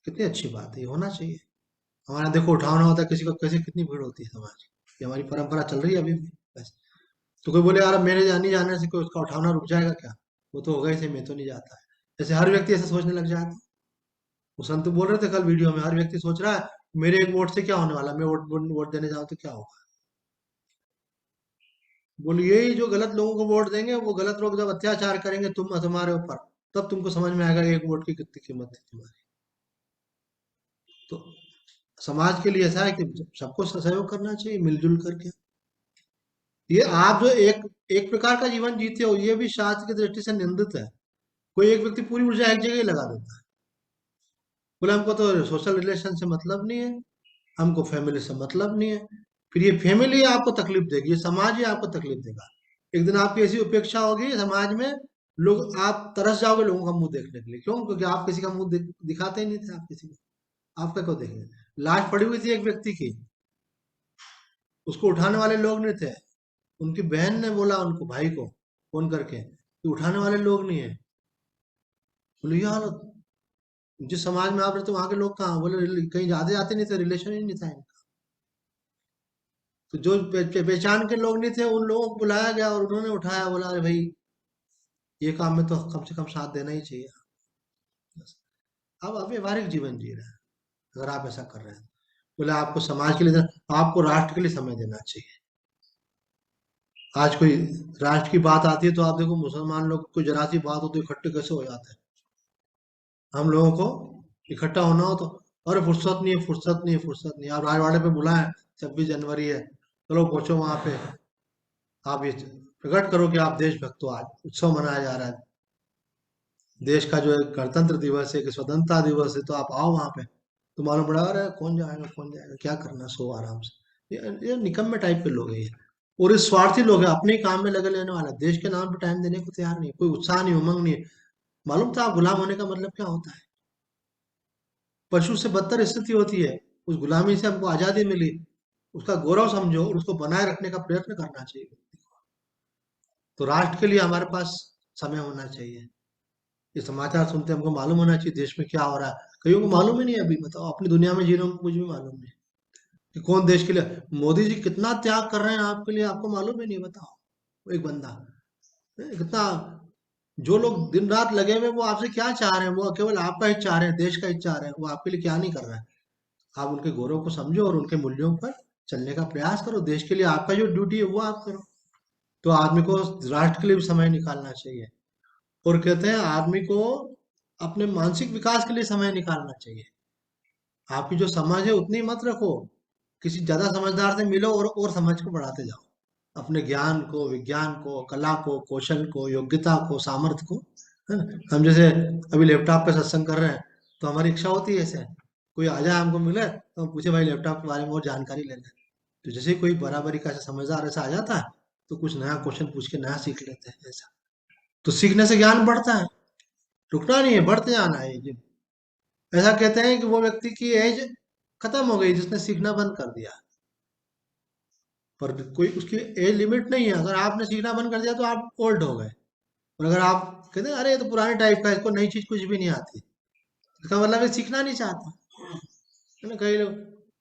कितनी अच्छी बात है, ये होना चाहिए। हमारा देखो उठावना होता है किसी को, कैसे कितनी भीड़ होती है समाज की, ये हमारी परंपरा चल रही है अभी भी। बस तो कोई बोले यार मेरे नहीं जाने से कोई उसका उठावना रुक जाएगा क्या, वो तो होगा ही सही, मैं तो नहीं जाता है। जैसे हर व्यक्ति ऐसे सोचने लग जाता है। वो संत बोल रहे थे कल वीडियो में, हर व्यक्ति सोच रहा है मेरे एक वोट से क्या होने वाला, मैं वोट देने जाऊं तो क्या होगा। बोले यही जो गलत लोगों को वोट देंगे, वो गलत लोग जब अत्याचार करेंगे तुम्हारे ऊपर, तब तुमको समझ में आएगा एक वोट की कितनी कीमत है तुम्हारी। तो समाज के लिए ऐसा है कि सबको सहयोग करना चाहिए मिलजुल करके। ये आप जो एक एक प्रकार का जीवन जीते हो, ये भी शास्त्र की दृष्टि से निंदित है। कोई एक व्यक्ति पूरी ऊर्जा एक जगह ही लगा देता है, बोले हमको तो सोशल रिलेशन से मतलब नहीं है, हमको फैमिली से मतलब नहीं है। फिर ये फैमिली आपको तकलीफ देगी, ये समाज ही आपको तकलीफ देगा। एक दिन आपकी ऐसी उपेक्षा होगी समाज में, लोग आप तरस जाओगे लोगों का मुंह देखने के लिए, क्यों? क्योंकि आप किसी का मुंह दिखाते ही नहीं थे, आप किसी को, आपका क्यों देखेंगे? लाश पड़ी हुई थी एक व्यक्ति की, उसको उठाने वाले लोग नहीं थे। उनकी बहन ने बोला उनको, भाई को फोन करके कि उठाने वाले लोग नहीं है। बोले ये हालत, जिस समाज में आप रहते वहां के लोग कहाँ? बोले कहीं ज्यादा जाते नहीं थे, रिलेशन ही नहीं था इनका। तो जो पहचान के लोग नहीं थे उन लोगों को बुलाया गया और उन्होंने उठाया, बोला अरे भाई ये काम में तो कम से कम साथ देना ही चाहिए। बस। अब आप व्यवहारिक जीवन जी रहे हैं अगर आप ऐसा कर रहे हैं। बोले आपको समाज के लिए आपको राष्ट्र के लिए समय देना चाहिए। आज कोई राष्ट्र की बात आती है तो आप देखो मुसलमान लोग कोई जरा सी बात हो तो इकट्ठे कैसे हो जाते हैं। हम लोगों को इकट्ठा होना हो तो अरे फुर्सत नहीं है, फुर्सत नहीं है, फुर्सत नहीं है। आप राजवाड़े पे बुलाएं, 26 जनवरी है, चलो पहुंचो वहां पे, आप ये प्रकट करो कि आप देशभक्त हो, आज उत्सव मनाया जा रहा है, देश का जो है गणतंत्र दिवस है कि स्वतंत्रता दिवस है, तो आप आओ वहां पे। तो मालूम पड़ा अरे कौन जाएगा, कौन जाएगा, क्या करना, सो आराम से। ये निकम्मे टाइप के लोग हैं ये, और ये स्वार्थी लोग हैं, अपने ही काम में लगे लेने वाला, देश के नाम पे टाइम देने को तैयार नहीं है, कोई उत्साह नहीं, उमंग नहीं है। मालूम था आप गुलाम होने का मतलब क्या होता है? पशु से बदतर स्थिति होती है। उस गुलामी से हमको आजादी मिली, उसका गौरव समझो और उसको बनाए रखने का प्रयत्न करना चाहिए। तो राष्ट्र के लिए हमारे पास समय होना चाहिए। ये समाचार सुनते हमको मालूम होना चाहिए देश में क्या हो रहा है। कईयों को मालूम ही नहीं है, अभी बताओ अपनी दुनिया में जी रहे हो, कुछ भी मालूम नहीं कि कौन देश के लिए। मोदी जी कितना त्याग कर रहे हैं आपके लिए, आपको मालूम ही नहीं, बताओ। वो एक बंदा कितना, जो लोग दिन रात लगे हुए वो आपसे क्या चाह रहे हैं? वो केवल आपका ही चाह रहे हैं, देश का ही चाह रहे हैं, वो आपके लिए क्या नहीं कर रहे हैं। आप उनके गौरव को समझो और उनके मूल्यों पर चलने का प्रयास करो, देश के लिए आपका जो ड्यूटी है वो आप करो। तो आदमी को राष्ट्र के लिए भी समय निकालना चाहिए। और कहते हैं आदमी को अपने मानसिक विकास के लिए समय निकालना चाहिए। आपकी जो समझ है उतनी मत रखो, किसी ज्यादा समझदार से मिलो और समझ को बढ़ाते जाओ, अपने ज्ञान को, विज्ञान को, कला को, कौशल को, योग्यता को, सामर्थ्य को, है ना? हम जैसे अभी लैपटॉप पे सत्संग कर रहे हैं, तो हमारी इच्छा होती है ऐसे कोई आ जाए हमको मिले तो हम पूछे भाई लैपटॉप के बारे में और जानकारी ले लें। तो जैसे ही कोई बराबरी का ऐसा समझदार ऐसा आ जाता है, तो कुछ नया क्वेश्चन पूछ के नया सीख लेते हैं ऐसा। तो सीखने से ज्ञान बढ़ता है, रुकना नहीं है, बढ़ते जाना है ये। ऐसा कहते हैं कि वो व्यक्ति की एज खत्म हो गई जिसने सीखना बंद कर दिया, पर कोई उसकी एज लिमिट नहीं है। अगर आपने सीखना बंद कर दिया तो आप ओल्ड हो गए। और अगर आप कहते हैं अरे ये तो पुराने टाइप का है, इसको नई चीज कुछ भी नहीं आती, इसका मतलब ये सीखना नहीं चाहता, है ना? कई लोग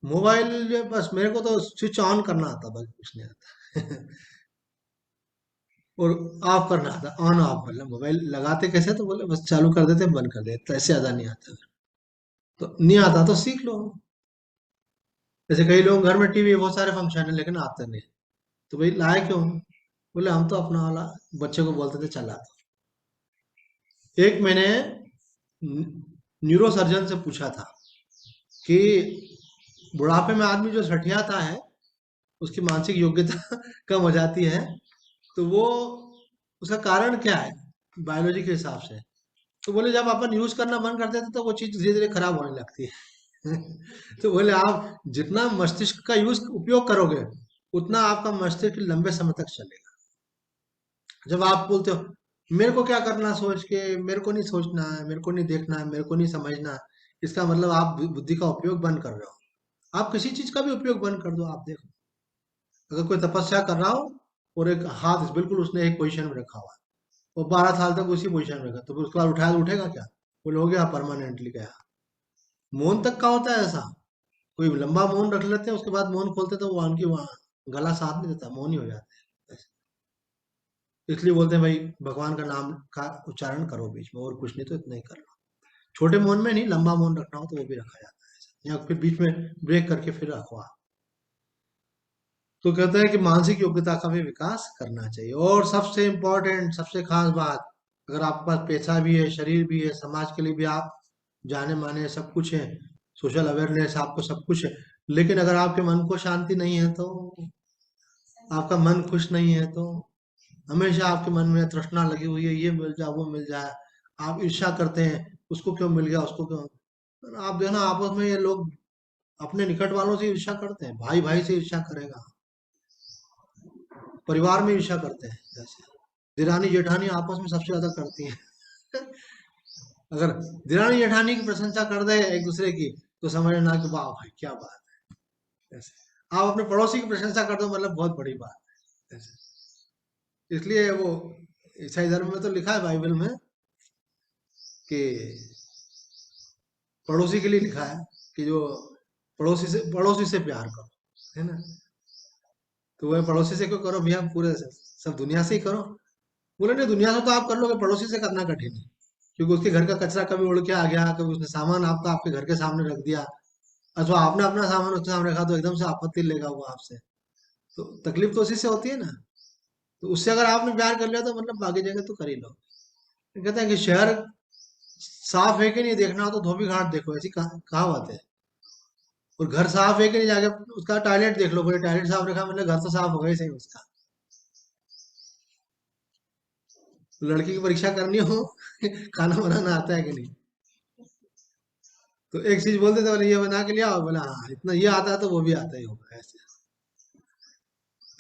मोबाइल जो बस मेरे को तो स्विच ऑन करना आता, बस कुछ नहीं आता और ऑफ करना आता, ऑन ऑफ, मतलब मोबाइल लगाते कैसे, तो बोले बस चालू कर देते बंद कर देते, तो ऐसे ज्यादा नहीं आता। तो नहीं आता तो सीख लो। जैसे कई लोग घर में टीवी बहुत सारे फंक्शन है लेकिन आते नहीं, तो भाई लाए क्यों? बोले हम तो अपना वाला बच्चे को बोलते थे चला दो। एक मैंने न्यूरो सर्जन से पूछा था कि बुढ़ापे में आदमी जो सठियाता है उसकी मानसिक योग्यता कम हो जाती है, तो वो उसका कारण क्या है बायोलॉजी के हिसाब से? तो बोले जब अपन यूज करना बंद कर देते तो वो चीज धीरे धीरे खराब होने लगती है। तो बोले आप जितना मस्तिष्क का यूज उपयोग करोगे उतना आपका मस्तिष्क लंबे समय तक चलेगा। जब आप बोलते हो मेरे को क्या करना सोच के, मेरे को नहीं सोचना है, मेरे को नहीं देखना है, मेरे को नहीं समझना, इसका मतलब आप बुद्धि का उपयोग बंद कर रहे हो। आप किसी चीज का भी उपयोग बंद कर दो, आप देखो अगर कोई तपस्या कर रहा हो और एक हाथ बिल्कुल उसने एक पोजीशन में रखा हुआ है, वो 12 साल तक उसी पोजीशन में रहेगा, तो फिर उसके बाद उठाया तो उठेगा क्या? वो हो गया परमानेंटली गया। मौन तक का होता है ऐसा। कोई लंबा मौन रख लेते हैं उसके बाद मौन खोलते तो वो उनकी वहाँ गला साथ नहीं देता, मौन ही हो जाते हैं। इसलिए बोलते हैं भाई भगवान का नाम का उच्चारण करो बीच में, और कुछ नहीं तो इतना ही कर लो। छोटे मौन में नहीं, लंबा मौन रखना हो तो वो भी रखा जाता है, या फिर बीच में ब्रेक करके फिर रखो आप। तो कहते हैं कि मानसिक योग्यता का भी विकास करना चाहिए। और सबसे इम्पोर्टेंट, सबसे खास बात, अगर आपके पास पैसा भी है, शरीर भी है, समाज के लिए भी आप जाने माने, सब कुछ है, सोशल अवेयरनेस, आपको सब कुछ है, लेकिन अगर आपके मन को शांति नहीं है तो, आपका मन खुश नहीं है तो, हमेशा आपके मन में तृष्णा लगी हुई है, ये मिल जाए वो मिल जाए, आप ईर्ष्या करते हैं, उसको क्यों मिल गया उसको क्यों। आप जो है ना आपस में, ये लोग अपने निकट वालों से ईर्ष्या करते हैं, भाई भाई से ईर्ष्या करेगा, परिवार में ईर्ष्या करते हैं, जैसे दिरानी जेठानी आपस में सबसे ज्यादा करती हैं। अगर दिरानी जेठानी की प्रशंसा कर दे एक दूसरे की तो समझना कि वाह भाई क्या बात है, ऐसे आप अपने पड़ोसी की प्रशंसा कर दो मतलब बहुत बड़ी बात है ऐसे। इसलिए वो ईसाई धर्म में तो लिखा है बाइबल में कि पड़ोसी के लिए लिखा है कि जो पड़ोसी से प्यार करो, है ना। तो वह पड़ोसी से क्यों करो भैया, पूरे से सब दुनिया से ही करो। बोले नहीं, दुनिया से तो आप कर लोगे, पड़ोसी से करना कठिन है, क्योंकि उसके घर का कचरा कभी उड़ के आ गया, कभी उसने सामान आपका आपके घर के सामने रख दिया, अथवा आपने अपना सामान उसके सामने रखा तो एकदम से आपत्ति लेगा वो आपसे। तो तकलीफ तो उसी से होती है ना। तो उससे अगर आपने प्यार कर लिया तो मतलब बाकी जगह तो कर ही लो। कहते हैं कि शहर साफ है कि नहीं देखना हो तो धोबी घाट देखो, ऐसी कहावत है। और घर साफ है कि नहीं जाके उसका टॉयलेट देख लो, बोले टॉयलेट साफ रखा मतलब घर तो साफ होगा ही सही उसका। लड़की की परीक्षा करनी हो, खाना बनाना आता है कि नहीं, तो एक चीज बोलते थे बोले ये बना के लिया, और बोला हाँ इतना ये आता है तो वो भी आता ही होगा ऐसे।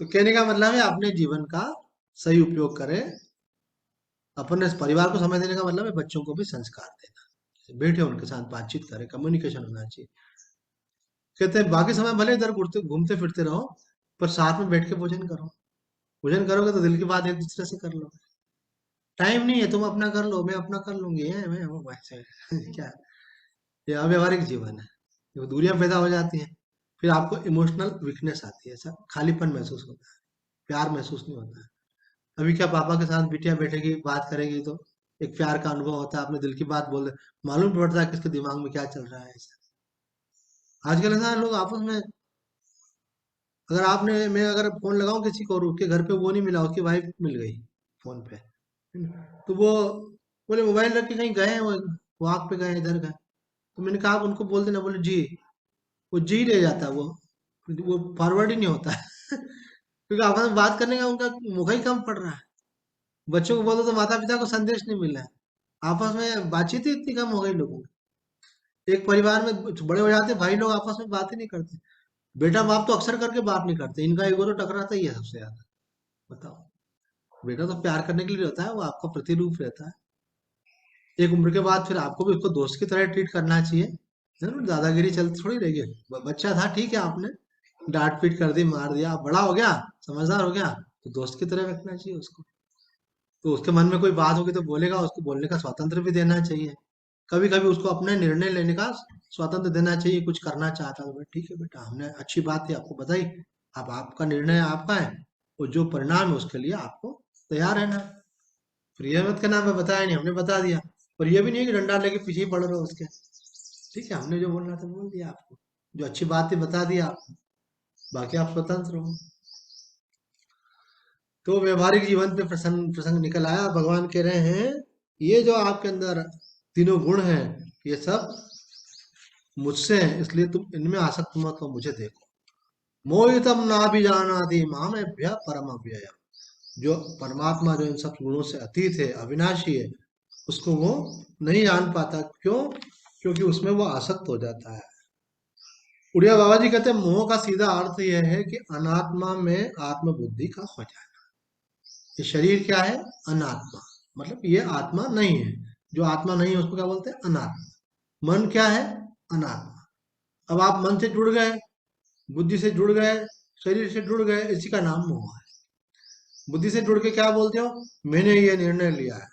तो कहने का मतलब है अपने जीवन का सही उपयोग करें, अपने परिवार को समय देने का मतलब है बच्चों को भी संस्कार देना, बैठे उनके साथ बातचीत करें, कम्युनिकेशन होना चाहिए। कहते हैं बाकी समय भले इधर घूमते घूमते फिरते रहो, पर साथ में बैठ के भोजन करो। भोजन करोगे तो दिल की बात एक दूसरे से कर लो। टाइम नहीं है तुम अपना कर लो, मैं अपना कर लूंगी, है मैं वो वैसे क्या, ये अव्यवहारिक जीवन है, ये दूरियां पैदा हो जाती हैं। फिर आपको इमोशनल वीकनेस आती है, ऐसा खालीपन महसूस होता है, प्यार महसूस नहीं होता है। अभी क्या पापा के साथ बिटिया बैठेगी बात करेगी तो एक प्यार का अनुभव होता है, अपने दिल की बात बोल दे, मालूम पड़ता है किसके दिमाग में क्या चल रहा है ऐसा। आजकल ऐसा लोग आपस में, अगर आपने, मैं अगर फोन लगाऊं किसी को और उसके घर पे वो नहीं मिला, उसकी वाइफ मिल गई फोन पे, तो वो बोले मोबाइल रख के कहीं गए हैं, वो वॉक पे गए, इधर गए। तो मैंने कहा आप उनको बोल देना, बोले जी, वो जी रह जाता है, वो फॉरवर्ड ही नहीं होता है। क्योंकि आपस में बात करने का उनका मौका ही कम पड़ रहा है। बच्चों को बोलो तो माता पिता को संदेश नहीं मिल रहा है, आपस में बातचीत ही इतनी कम हो गई लोगों की। एक परिवार में बड़े हो जाते भाई लोग आपस में बात ही नहीं करते, बेटा बाप तो अक्सर करके बात नहीं करते, इनका ईगो तो टकराता ही है सबसे ज्यादा। बताओ, बेटा तो प्यार करने के लिए रहता है, वो आपका प्रतिरूप रहता है। एक उम्र के बाद फिर आपको भी उसको दोस्त की तरह ट्रीट करना चाहिए, जरूर दादागिरी चलती थोड़ी रहेगी। बच्चा था ठीक है, आपने डांट पीट कर दी, मार दिया, अब बड़ा हो गया, समझदार हो गया, तो दोस्त की तरह रखना चाहिए उसको। तो उसके मन में कोई बात होगी तो बोलेगा, उसको बोलने का स्वातंत्र भी देना चाहिए। कभी कभी उसको अपने निर्णय लेने का स्वातंत्र देना चाहिए, कुछ करना चाहता है तो ठीक है बेटा, हमने अच्छी बात है आपको बताई, अब आपका निर्णय आपका है, और जो परिणाम है उसके लिए आपको तैयार रहना है। फिर ये मत करना हमें बताया नहीं, हमने बता दिया, पर ये भी नहीं है कि डंडा लेके पीछे ही पड़ रहे हो उसके। ठीक है, हमने जो बोलना था बोल दिया आपको, जो अच्छी बात थी बता दिया आपको, बाकी आप स्वतंत्र हो। तो व्यवहारिक जीवन पे प्रसंग प्रसंग निकल आया, भगवान कह रहे हैं ये जो आपके अंदर तीनों गुण हैं, ये सब मुझसे हैं, इसलिए तुम इनमें आसक्त मत हो, मुझे देखो। मोहितम नाभिजानाति मामेभ्य परम अव्ययम्। जो परमात्मा जो इन सब गुणों से अतीत है, अविनाशी है, उसको वो नहीं जान पाता। क्यों? क्योंकि उसमें वो आसक्त हो जाता है। उड़िया बाबा जी कहते हैं मोह का सीधा अर्थ यह है कि अनात्मा में आत्मबुद्धि का हो जाना। ये शरीर क्या है? अनात्मा, मतलब ये आत्मा नहीं है। जो आत्मा नहीं है उसको क्या बोलते हैं? अनात्मा। मन क्या है? अनात्मा। अब आप मन से जुड़ गए, बुद्धि से जुड़ गए, शरीर से जुड़ गए, इसी का नाम मोह है। बुद्धि से जुड़ के क्या बोलते हो? मैंने ये निर्णय लिया है।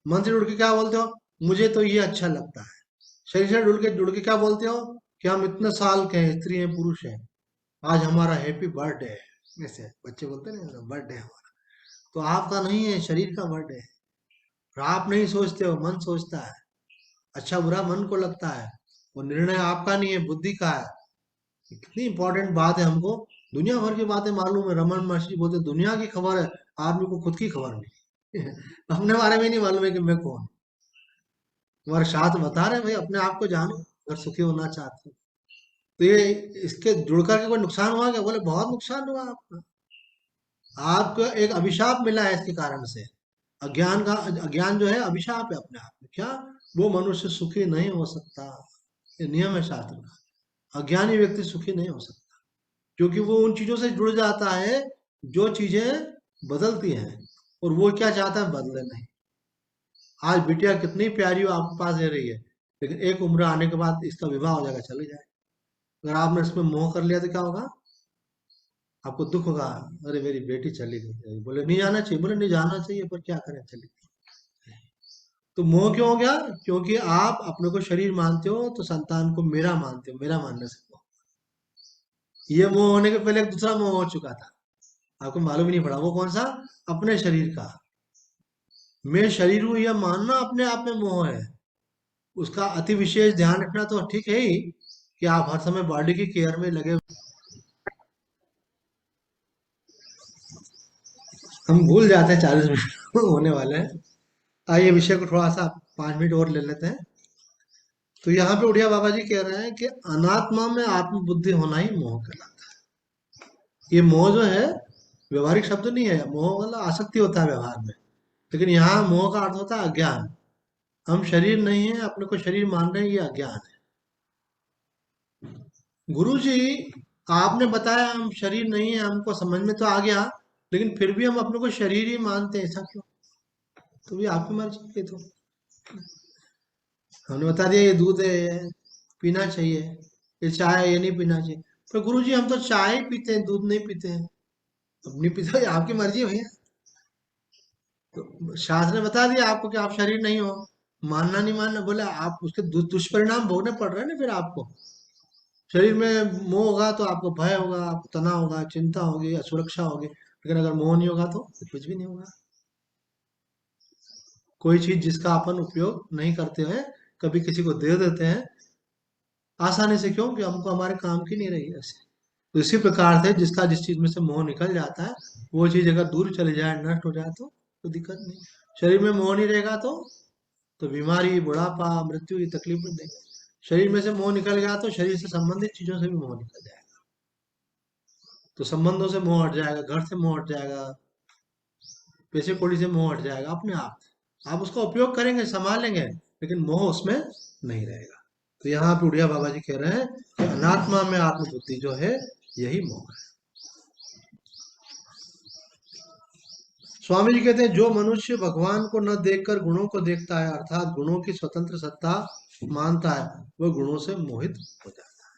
मन से जुड़ के क्या बोलते हो? मुझे तो ये अच्छा लगता है। शरीर से जुड़ के क्या बोलते हो? कि हम इतने साल के हैं, स्त्री हैं, पुरुष हैं, आज हमारा हैप्पी बर्थडे है। ऐसे बच्चे बोलते हैं ना, बर्थडे है हमारा। तो आपका नहीं है, शरीर का बर्थडे है। और आप नहीं सोचते हो, मन सोचता है। अच्छा बुरा मन को लगता है। वो निर्णय आपका नहीं है, बुद्धि का है। कितनी इंपॉर्टेंट बात है। हमको दुनिया भर की बातें मालूम है। रमन महर्षि बोलते दुनिया की खबर है, आदमी को खुद की खबर नहीं। अपने बारे में नहीं मालूम है कि मैं कौन हूं। तुम्हारे शास्त्र बता रहे हैं भाई अपने आप को जानो अगर सुखी होना चाहते हो। तो ये इसके जुड़ करके कोई नुकसान हुआ क्या? बोले बहुत नुकसान हुआ आपका। आपको एक अभिशाप मिला है इसके कारण से। अज्ञान का, अज्ञान जो है अभिशाप है अपने आप में। क्या? वो मनुष्य सुखी नहीं हो सकता। ये नियम है शास्त्र का। अज्ञानी व्यक्ति सुखी नहीं हो सकता, क्योंकि वो उन चीजों से जुड़ जाता है जो चीजें बदलती हैं, और वो क्या चाहता है? बदले नहीं। आज बिटिया कितनी प्यारी हो आपके पास रह रही है, लेकिन एक उम्र आने के बाद इसका विवाह हो जाएगा, चले जाए। अगर आपने इसमें मोह कर लिया तो क्या होगा? आपको दुख होगा, अरे मेरी बेटी चली गई। बोले नहीं जाना चाहिए, बोले नहीं जाना चाहिए, पर क्या करें, चली गई। तो मोह क्यों हो गया? क्योंकि आप अपने को शरीर मानते हो, तो संतान को मेरा मानते हो। मेरा मानने से मोह। ये मोह होने के पहले एक दूसरा मोह हो चुका था, आपको मालूम ही नहीं पड़ा। वो कौन सा? अपने शरीर का। मैं शरीर हूं यह मानना अपने आप में मोह है। उसका अति विशेष ध्यान रखना तो ठीक है ही, कि आप हर समय बॉडी की केयर में लगे। हम भूल जाते हैं, 40 मिनट होने वाले हैं। आइए विषय को थोड़ा सा 5 मिनट और ले लेते हैं। तो यहाँ पे उड़िया बाबा जी कह रहे हैं कि अनात्मा में आत्मबुद्धि होना ही मोह कहलाता है। ये मोह जो है व्यवहारिक शब्द नहीं है। मोह मतलब आसक्ति होता है व्यवहार में, लेकिन यहाँ मोह का अर्थ होता है अज्ञान। हम शरीर नहीं है, अपने को शरीर मान रहे हैं, ये अज्ञान है। गुरु जी, आपने बताया हम शरीर नहीं है, हमको समझ में तो आ गया, लेकिन फिर भी हम अपने को शरीर ही मानते हैं, ऐसा क्यों? तो भी आपकी मर्जी है। तो हमने बता दिया ये दूध है, ये पीना चाहिए, ये चाय है, ये नहीं पीना चाहिए। पर गुरु जी हम तो चाय ही पीते हैं, दूध नहीं पीते हैं। अब नहीं पीते, ये आपकी मर्जी है भैया। तो शास्त्र ने बता दिया आपको कि आप शरीर नहीं हो। मानना नहीं मानना, बोले आप उसके दुष्परिणाम भोगने पड़ रहे हैं ना फिर आपको। शरीर में मोह होगा तो आपको भय होगा, आपको तनाव होगा, चिंता होगी, असुरक्षा होगी। लेकिन अगर मोह नहीं होगा तो कुछ भी नहीं होगा। कोई चीज जिसका अपन उपयोग नहीं करते हैं, कभी किसी को दे देते हैं आसानी से, क्यों? कि हमको हमारे काम की नहीं रही है ऐसे। तो इसी प्रकार से जिसका जिस चीज में से मोह निकल जाता है, वो चीज अगर दूर चली जाए, नष्ट हो जाए, तो कोई दिक्कत नहीं। शरीर में मोह नहीं रहेगा तो बीमारी, बुढ़ापा, मृत्यु की तकलीफ नहीं देगा। शरीर में से मोह निकल गया तो शरीर से संबंधित चीजों से भी मोह निकल जाएगा। तो संबंधों से मोह हट जाएगा, घर से मोह हट जाएगा, पैसे कौड़ी से मोह हट जाएगा अपने आप। आप उसका उपयोग करेंगे, संभालेंगे, लेकिन मोह उसमें नहीं रहेगा। तो यहाँ पे उड़िया बाबा जी कह रहे हैं कि अनात्मा में आत्मबुद्धि जो है, यही मोह है। स्वामी जी कहते हैं जो मनुष्य भगवान को न देखकर गुणों को देखता है, अर्थात गुणों की स्वतंत्र सत्ता मानता है, वह गुणों से मोहित हो जाता है।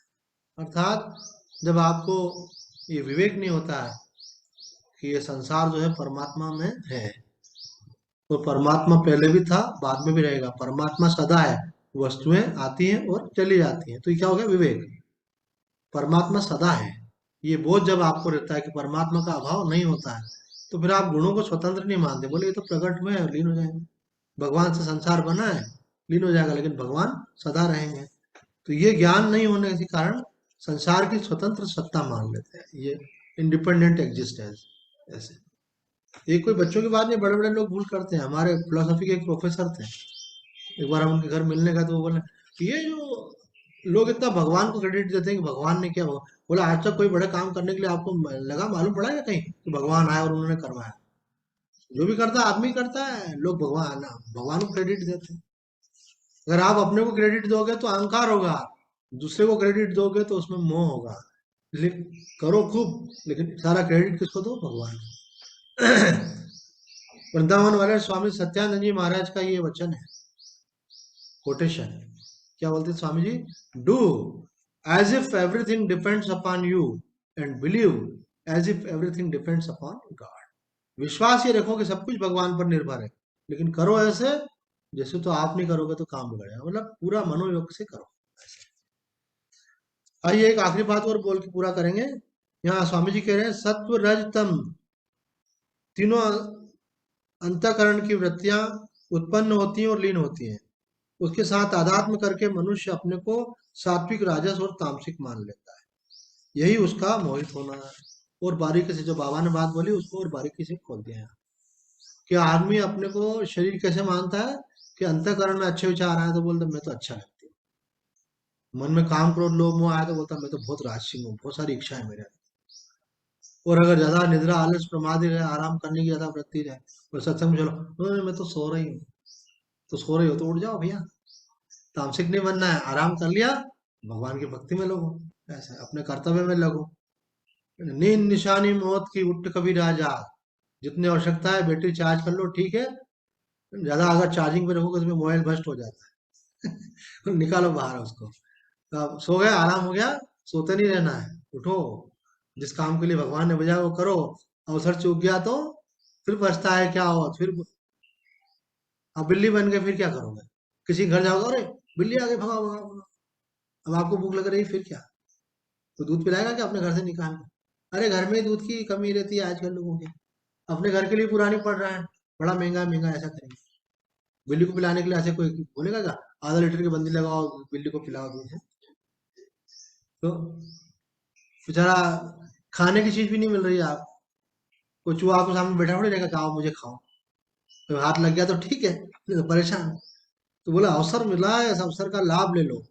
अर्थात जब आपको ये विवेक नहीं होता है कि ये संसार जो है परमात्मा में है, तो परमात्मा पहले भी था, बाद में भी रहेगा। परमात्मा सदा है, वस्तुएं आती हैं और चली जाती हैं। तो ये क्या हो गया? विवेक। परमात्मा सदा है, ये बोध जब आपको रहता है कि परमात्मा का अभाव नहीं होता है, तो फिर आप गुणों को स्वतंत्र नहीं मानते। बोले ये तो प्रकट हुए हैं, लीन हो जाएंगे। भगवान से संसार बना है, लीन हो जाएगा, लेकिन भगवान सदा रहेंगे। तो ये ज्ञान नहीं होने के कारण संसार की स्वतंत्र सत्ता मान लेते हैं, ये इंडिपेंडेंट एग्जिस्टेंस। ऐसे ये कोई बच्चों की बात नहीं, बड़े बड़े लोग भूल करते हैं। हमारे फिलोसफी के एक प्रोफेसर थे, एक बार हम उनके घर मिलने का, तो वो बोले ये जो लोग इतना भगवान को क्रेडिट देते हैं कि भगवान ने किया। बोला आज तक कोई बड़े काम करने के लिए आपको लगा, मालूम पड़ा है कहीं कि भगवान आया और उन्होंने करवाया? जो भी करता है आदमी करता है, लोग भगवान भगवान को क्रेडिट देते हैं। अगर आप अपने को क्रेडिट दोगे तो अहंकार होगा, दूसरे को क्रेडिट दोगे तो उसमें मोह होगा। इसलिए करो खूब, लेकिन सारा क्रेडिट किसको दो? भगवान को। वृंदावन वाले स्वामी सत्यानंद जी महाराज का ये वचन है, कोटेशन। क्या बोलते Swami ji? Do as if everything depends upon you and believe as if everything depends upon God. विश्वास ये रखो कि सब कुछ भगवान पर निर्भर है, लेकिन करो ऐसे जैसे तो आप नहीं करोगे तो काम बिगड़ेगा, मतलब पूरा मनोयोग से करो। आइए एक आखिरी बात और बोल के पूरा करेंगे। यहाँ स्वामी जी कह रहे हैं सत्व रज तम तीनों अंतःकरण की वृत्तियां उत्पन्न होती हैं और लीन होती हैं। उसके साथ आध्यात्म करके मनुष्य अपने को सात्विक, राजस और तामसिक मान लेता है। यही उसका मोहित होना है। और बारीकी से जो बाबा ने बात बोली उसको और बारीकी से खोल दिया है कि आदमी अपने को शरीर कैसे मानता है कि अंतःकरण में अच्छे विचार आए तो बोलता मैं तो अच्छा लगती हूँ, मन में काम क्रोध लोभ मोह आया तो बोलता मैं तो बहुत राजसिक हूँ, बहुत सारी इच्छाएं मेरे। और अगर ज्यादा निद्रा आलस प्रमादी रहे, आराम करने की ज्यादा वृत्ति रहे, और सत्संग में चलो मैं तो सो रही हूँ, तो सो रही हो तो उठ जाओ भैया। तामसिक नहीं बनना है, आराम कर लिया, भगवान की भक्ति में लगो, ऐसे अपने कर्तव्य में लगो। नींद निशानी मौत की उठ कभी राजा, जितनी आवश्यकता है बैटरी चार्ज कर लो, ठीक है। ज्यादा अगर चार्जिंग पे रखोगे तो उसमें मोबाइल बस्ट हो जाता है। निकालो बाहर उसको। तो अब सो गया, आराम हो गया, सोते नहीं रहना है, उठो, जिस काम के लिए भगवान ने भेजा वो करो। अवसर चूक गया तो फिर पछता है क्या हो, फिर अब बिल्ली बन गए फिर क्या करोगे? किसी के घर जाओगे, अरे बिल्ली आ गई, भगाओ भगाओ भगाओ। अब आपको भूख लग रही फिर क्या? तो दूध पिलाएगा क्या अपने घर से निकाल के? अरे घर में ही दूध की कमी रहती है आजकल लोगों की, अपने घर के लिए पुरानी पड़ रहा है, बड़ा महंगा महंगा ऐसा करेंगे। बिल्ली को पिलाने के लिए ऐसे कोई बोलेगा क्या? आधा लीटर की बंदी लगाओ, बिल्ली को पिलाओ दूध है। तो बेचारा खाने की चीज भी नहीं मिल रही है। आप कोई चूहा आपके सामने बैठा थोड़ी रहेगा कि आओ मुझे खाओ, तो हाथ लग गया तो ठीक है, नहीं तो परेशान। तो बोला अवसर मिला है, इस अवसर का लाभ ले लो,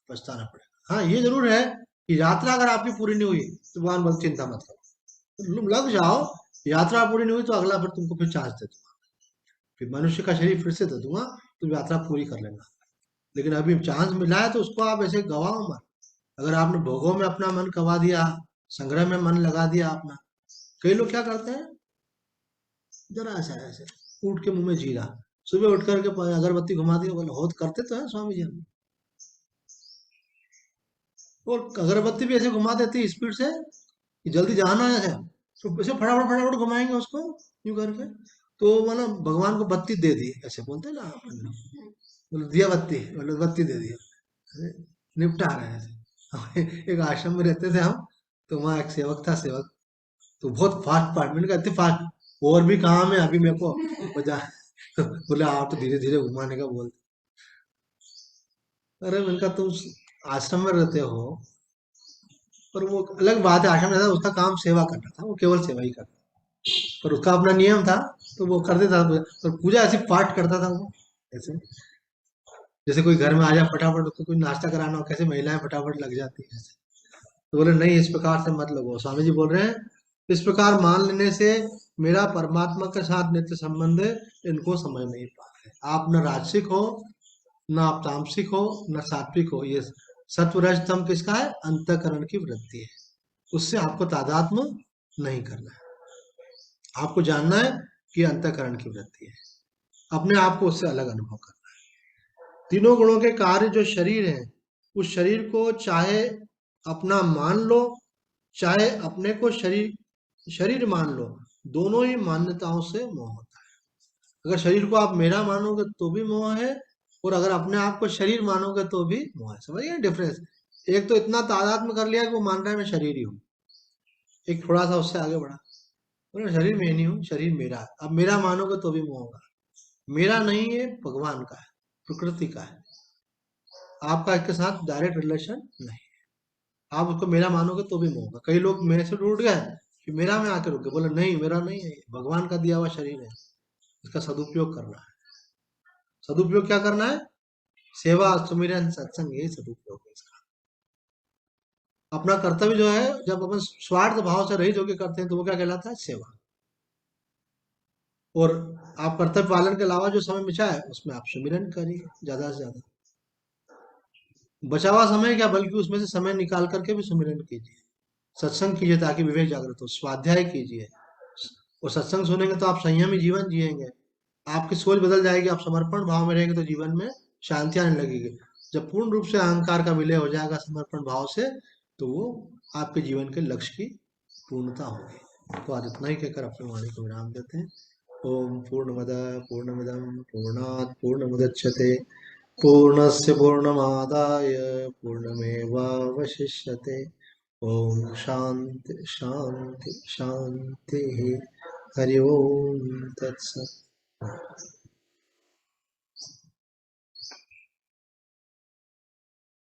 पछताना पड़ेगा। हाँ ये जरूर है कि यात्रा अगर आपकी पूरी नहीं हुई तो भगवान बोल चिंता मत करो, तुम लग जाओ। यात्रा पूरी नहीं हुई तो अगला फिर तुमको फिर चांस दे दूंगा, फिर मनुष्य का शरीर फिर से दे दूंगा, तुम यात्रा पूरी कर लेना। लेकिन अभी चांस मिला है तो उसको आप ऐसे गवाओ मत। अगर आपने भोगों में अपना मन गवा दिया, संग्रह में मन लगा दिया अपना। कई लोग क्या करते हैं, जरा ऐसा ऐसे उठ के मुंह में जीरा, सुबह उठ करके अगरबत्ती घुमा दी, बोले होत करते तो है स्वामी जी हम। और अगरबत्ती भी ऐसे घुमा देती स्पीड से कि जल्दी जाना है, तो ऐसे फटाफट फटाफट घुमाएंगे उसको यूं करके। तो मतलब भगवान को बत्ती दे दी, ऐसे बोलते हैं ना अपन लोग, बोले दिया बत्ती, बोले बत्ती दे दिया, अरे, निपटा रहे थे। एक आश्रम में रहते थे हम, तो वहाँ एक सेवक था, सेवक तो बहुत फास्ट फास्ट, मैंने कहा इतने फास्ट और भी काम है अभी मेरे को बजा। बोले आप तो धीरे धीरे घुमाने का बोलते। अरे मैंने कहा तुम आश्रम में रहते हो, पर वो अलग बात है, आश्रम में रहता उसका काम सेवा करना था, वो केवल सेवा ही करता, पर उसका अपना नियम था, तो वो कर देता था। पर पूजा ऐसी पाठ करता था वो, ऐसे जैसे कोई घर में आ जाए फटाफट उसको कोई नाश्ता कराना हो, कैसे महिलाएं फटाफट लग जाती है ऐसे। तो बोले नहीं इस प्रकार से मत लगो, स्वामी जी बोल रहे हैं इस प्रकार मान लेने से मेरा परमात्मा के साथ नित्य संबंध है, इनको समझ नहीं पाते। आप न राजसिक हो, न आप तामसिक हो, न सात्विक हो। ये सत्वरज तम किसका है? अंतःकरण की वृत्ति है। उससे आपको तादात्म्य नहीं करना है, आपको जानना है कि अंतःकरण की वृत्ति है, अपने आप को उससे अलग अनुभव करना है। तीनों गुणों के कार्य जो शरीर है, उस शरीर को चाहे अपना मान लो, चाहे अपने को शरीर शरीर मान लो, दोनों ही मान्यताओं से मोह होता है। अगर शरीर को आप मेरा मानोगे तो भी मोह है, और अगर अपने आप को शरीर मानोगे तो भी मोह है। समझिए डिफरेंस। एक तो इतना तादात्म्य कर लिया कि वो मान रहा है मैं शरीर ही हूँ, एक थोड़ा सा उससे आगे बढ़ा, बोले शरीर में नहीं हूँ, शरीर मेरा है। अब मेरा मानोगे तो भी मोह होगा। मेरा नहीं है, भगवान का है, प्रकृति का है, आपका इसके साथ डायरेक्ट रिलेशन नहीं। आप उसको मेरा मानोगे तो भी मोह होगा। कई लोग मेरे से उठ गए कि मेरा में आकर रुक गए, बोले नहीं मेरा नहीं है, ये भगवान का दिया हुआ शरीर है, इसका सदुपयोग करना है। सदुपयोग क्या करना है? सेवा, सुमिरन, सत्संग, यही सदुपयोग है इसका। अपना कर्तव्य जो है जब अपन स्वार्थ भाव से रहित होकर करते हैं तो वो क्या कहलाता है? सेवा। और आप कर्तव्य पालन के अलावा जो समय बचा है उसमें आप सुमिरन करिए ज्यादा से ज्यादा। बचा हुआ समय क्या, बल्कि उसमें से समय निकाल करके भी सुमिरन कीजिए, सत्संग कीजिए ताकि विवेक जागृत हो, स्वाध्याय कीजिए। और सत्संग सुनेंगे तो आप संयमी जीवन जिएंगे, आपकी सोच बदल जाएगी, आप समर्पण भाव में रहेंगे तो जीवन में शांति आने लगेगी। जब पूर्ण रूप से अहंकार का विलय हो जाएगा समर्पण भाव से, तो वो आपके जीवन के लक्ष्य की पूर्णता होगी। तो आज इतना ही कहकर अपनी वाणी को विराम देते हैं। ओम पूर्णमद पूर्णमिदम पूर्णात् पूर्णमुदच्यते पूर्णस्य पूर्णमादाय पूर्णमेवावशिष्यते। ओम शांति शांति शांति। हरि ओम तत्सत्।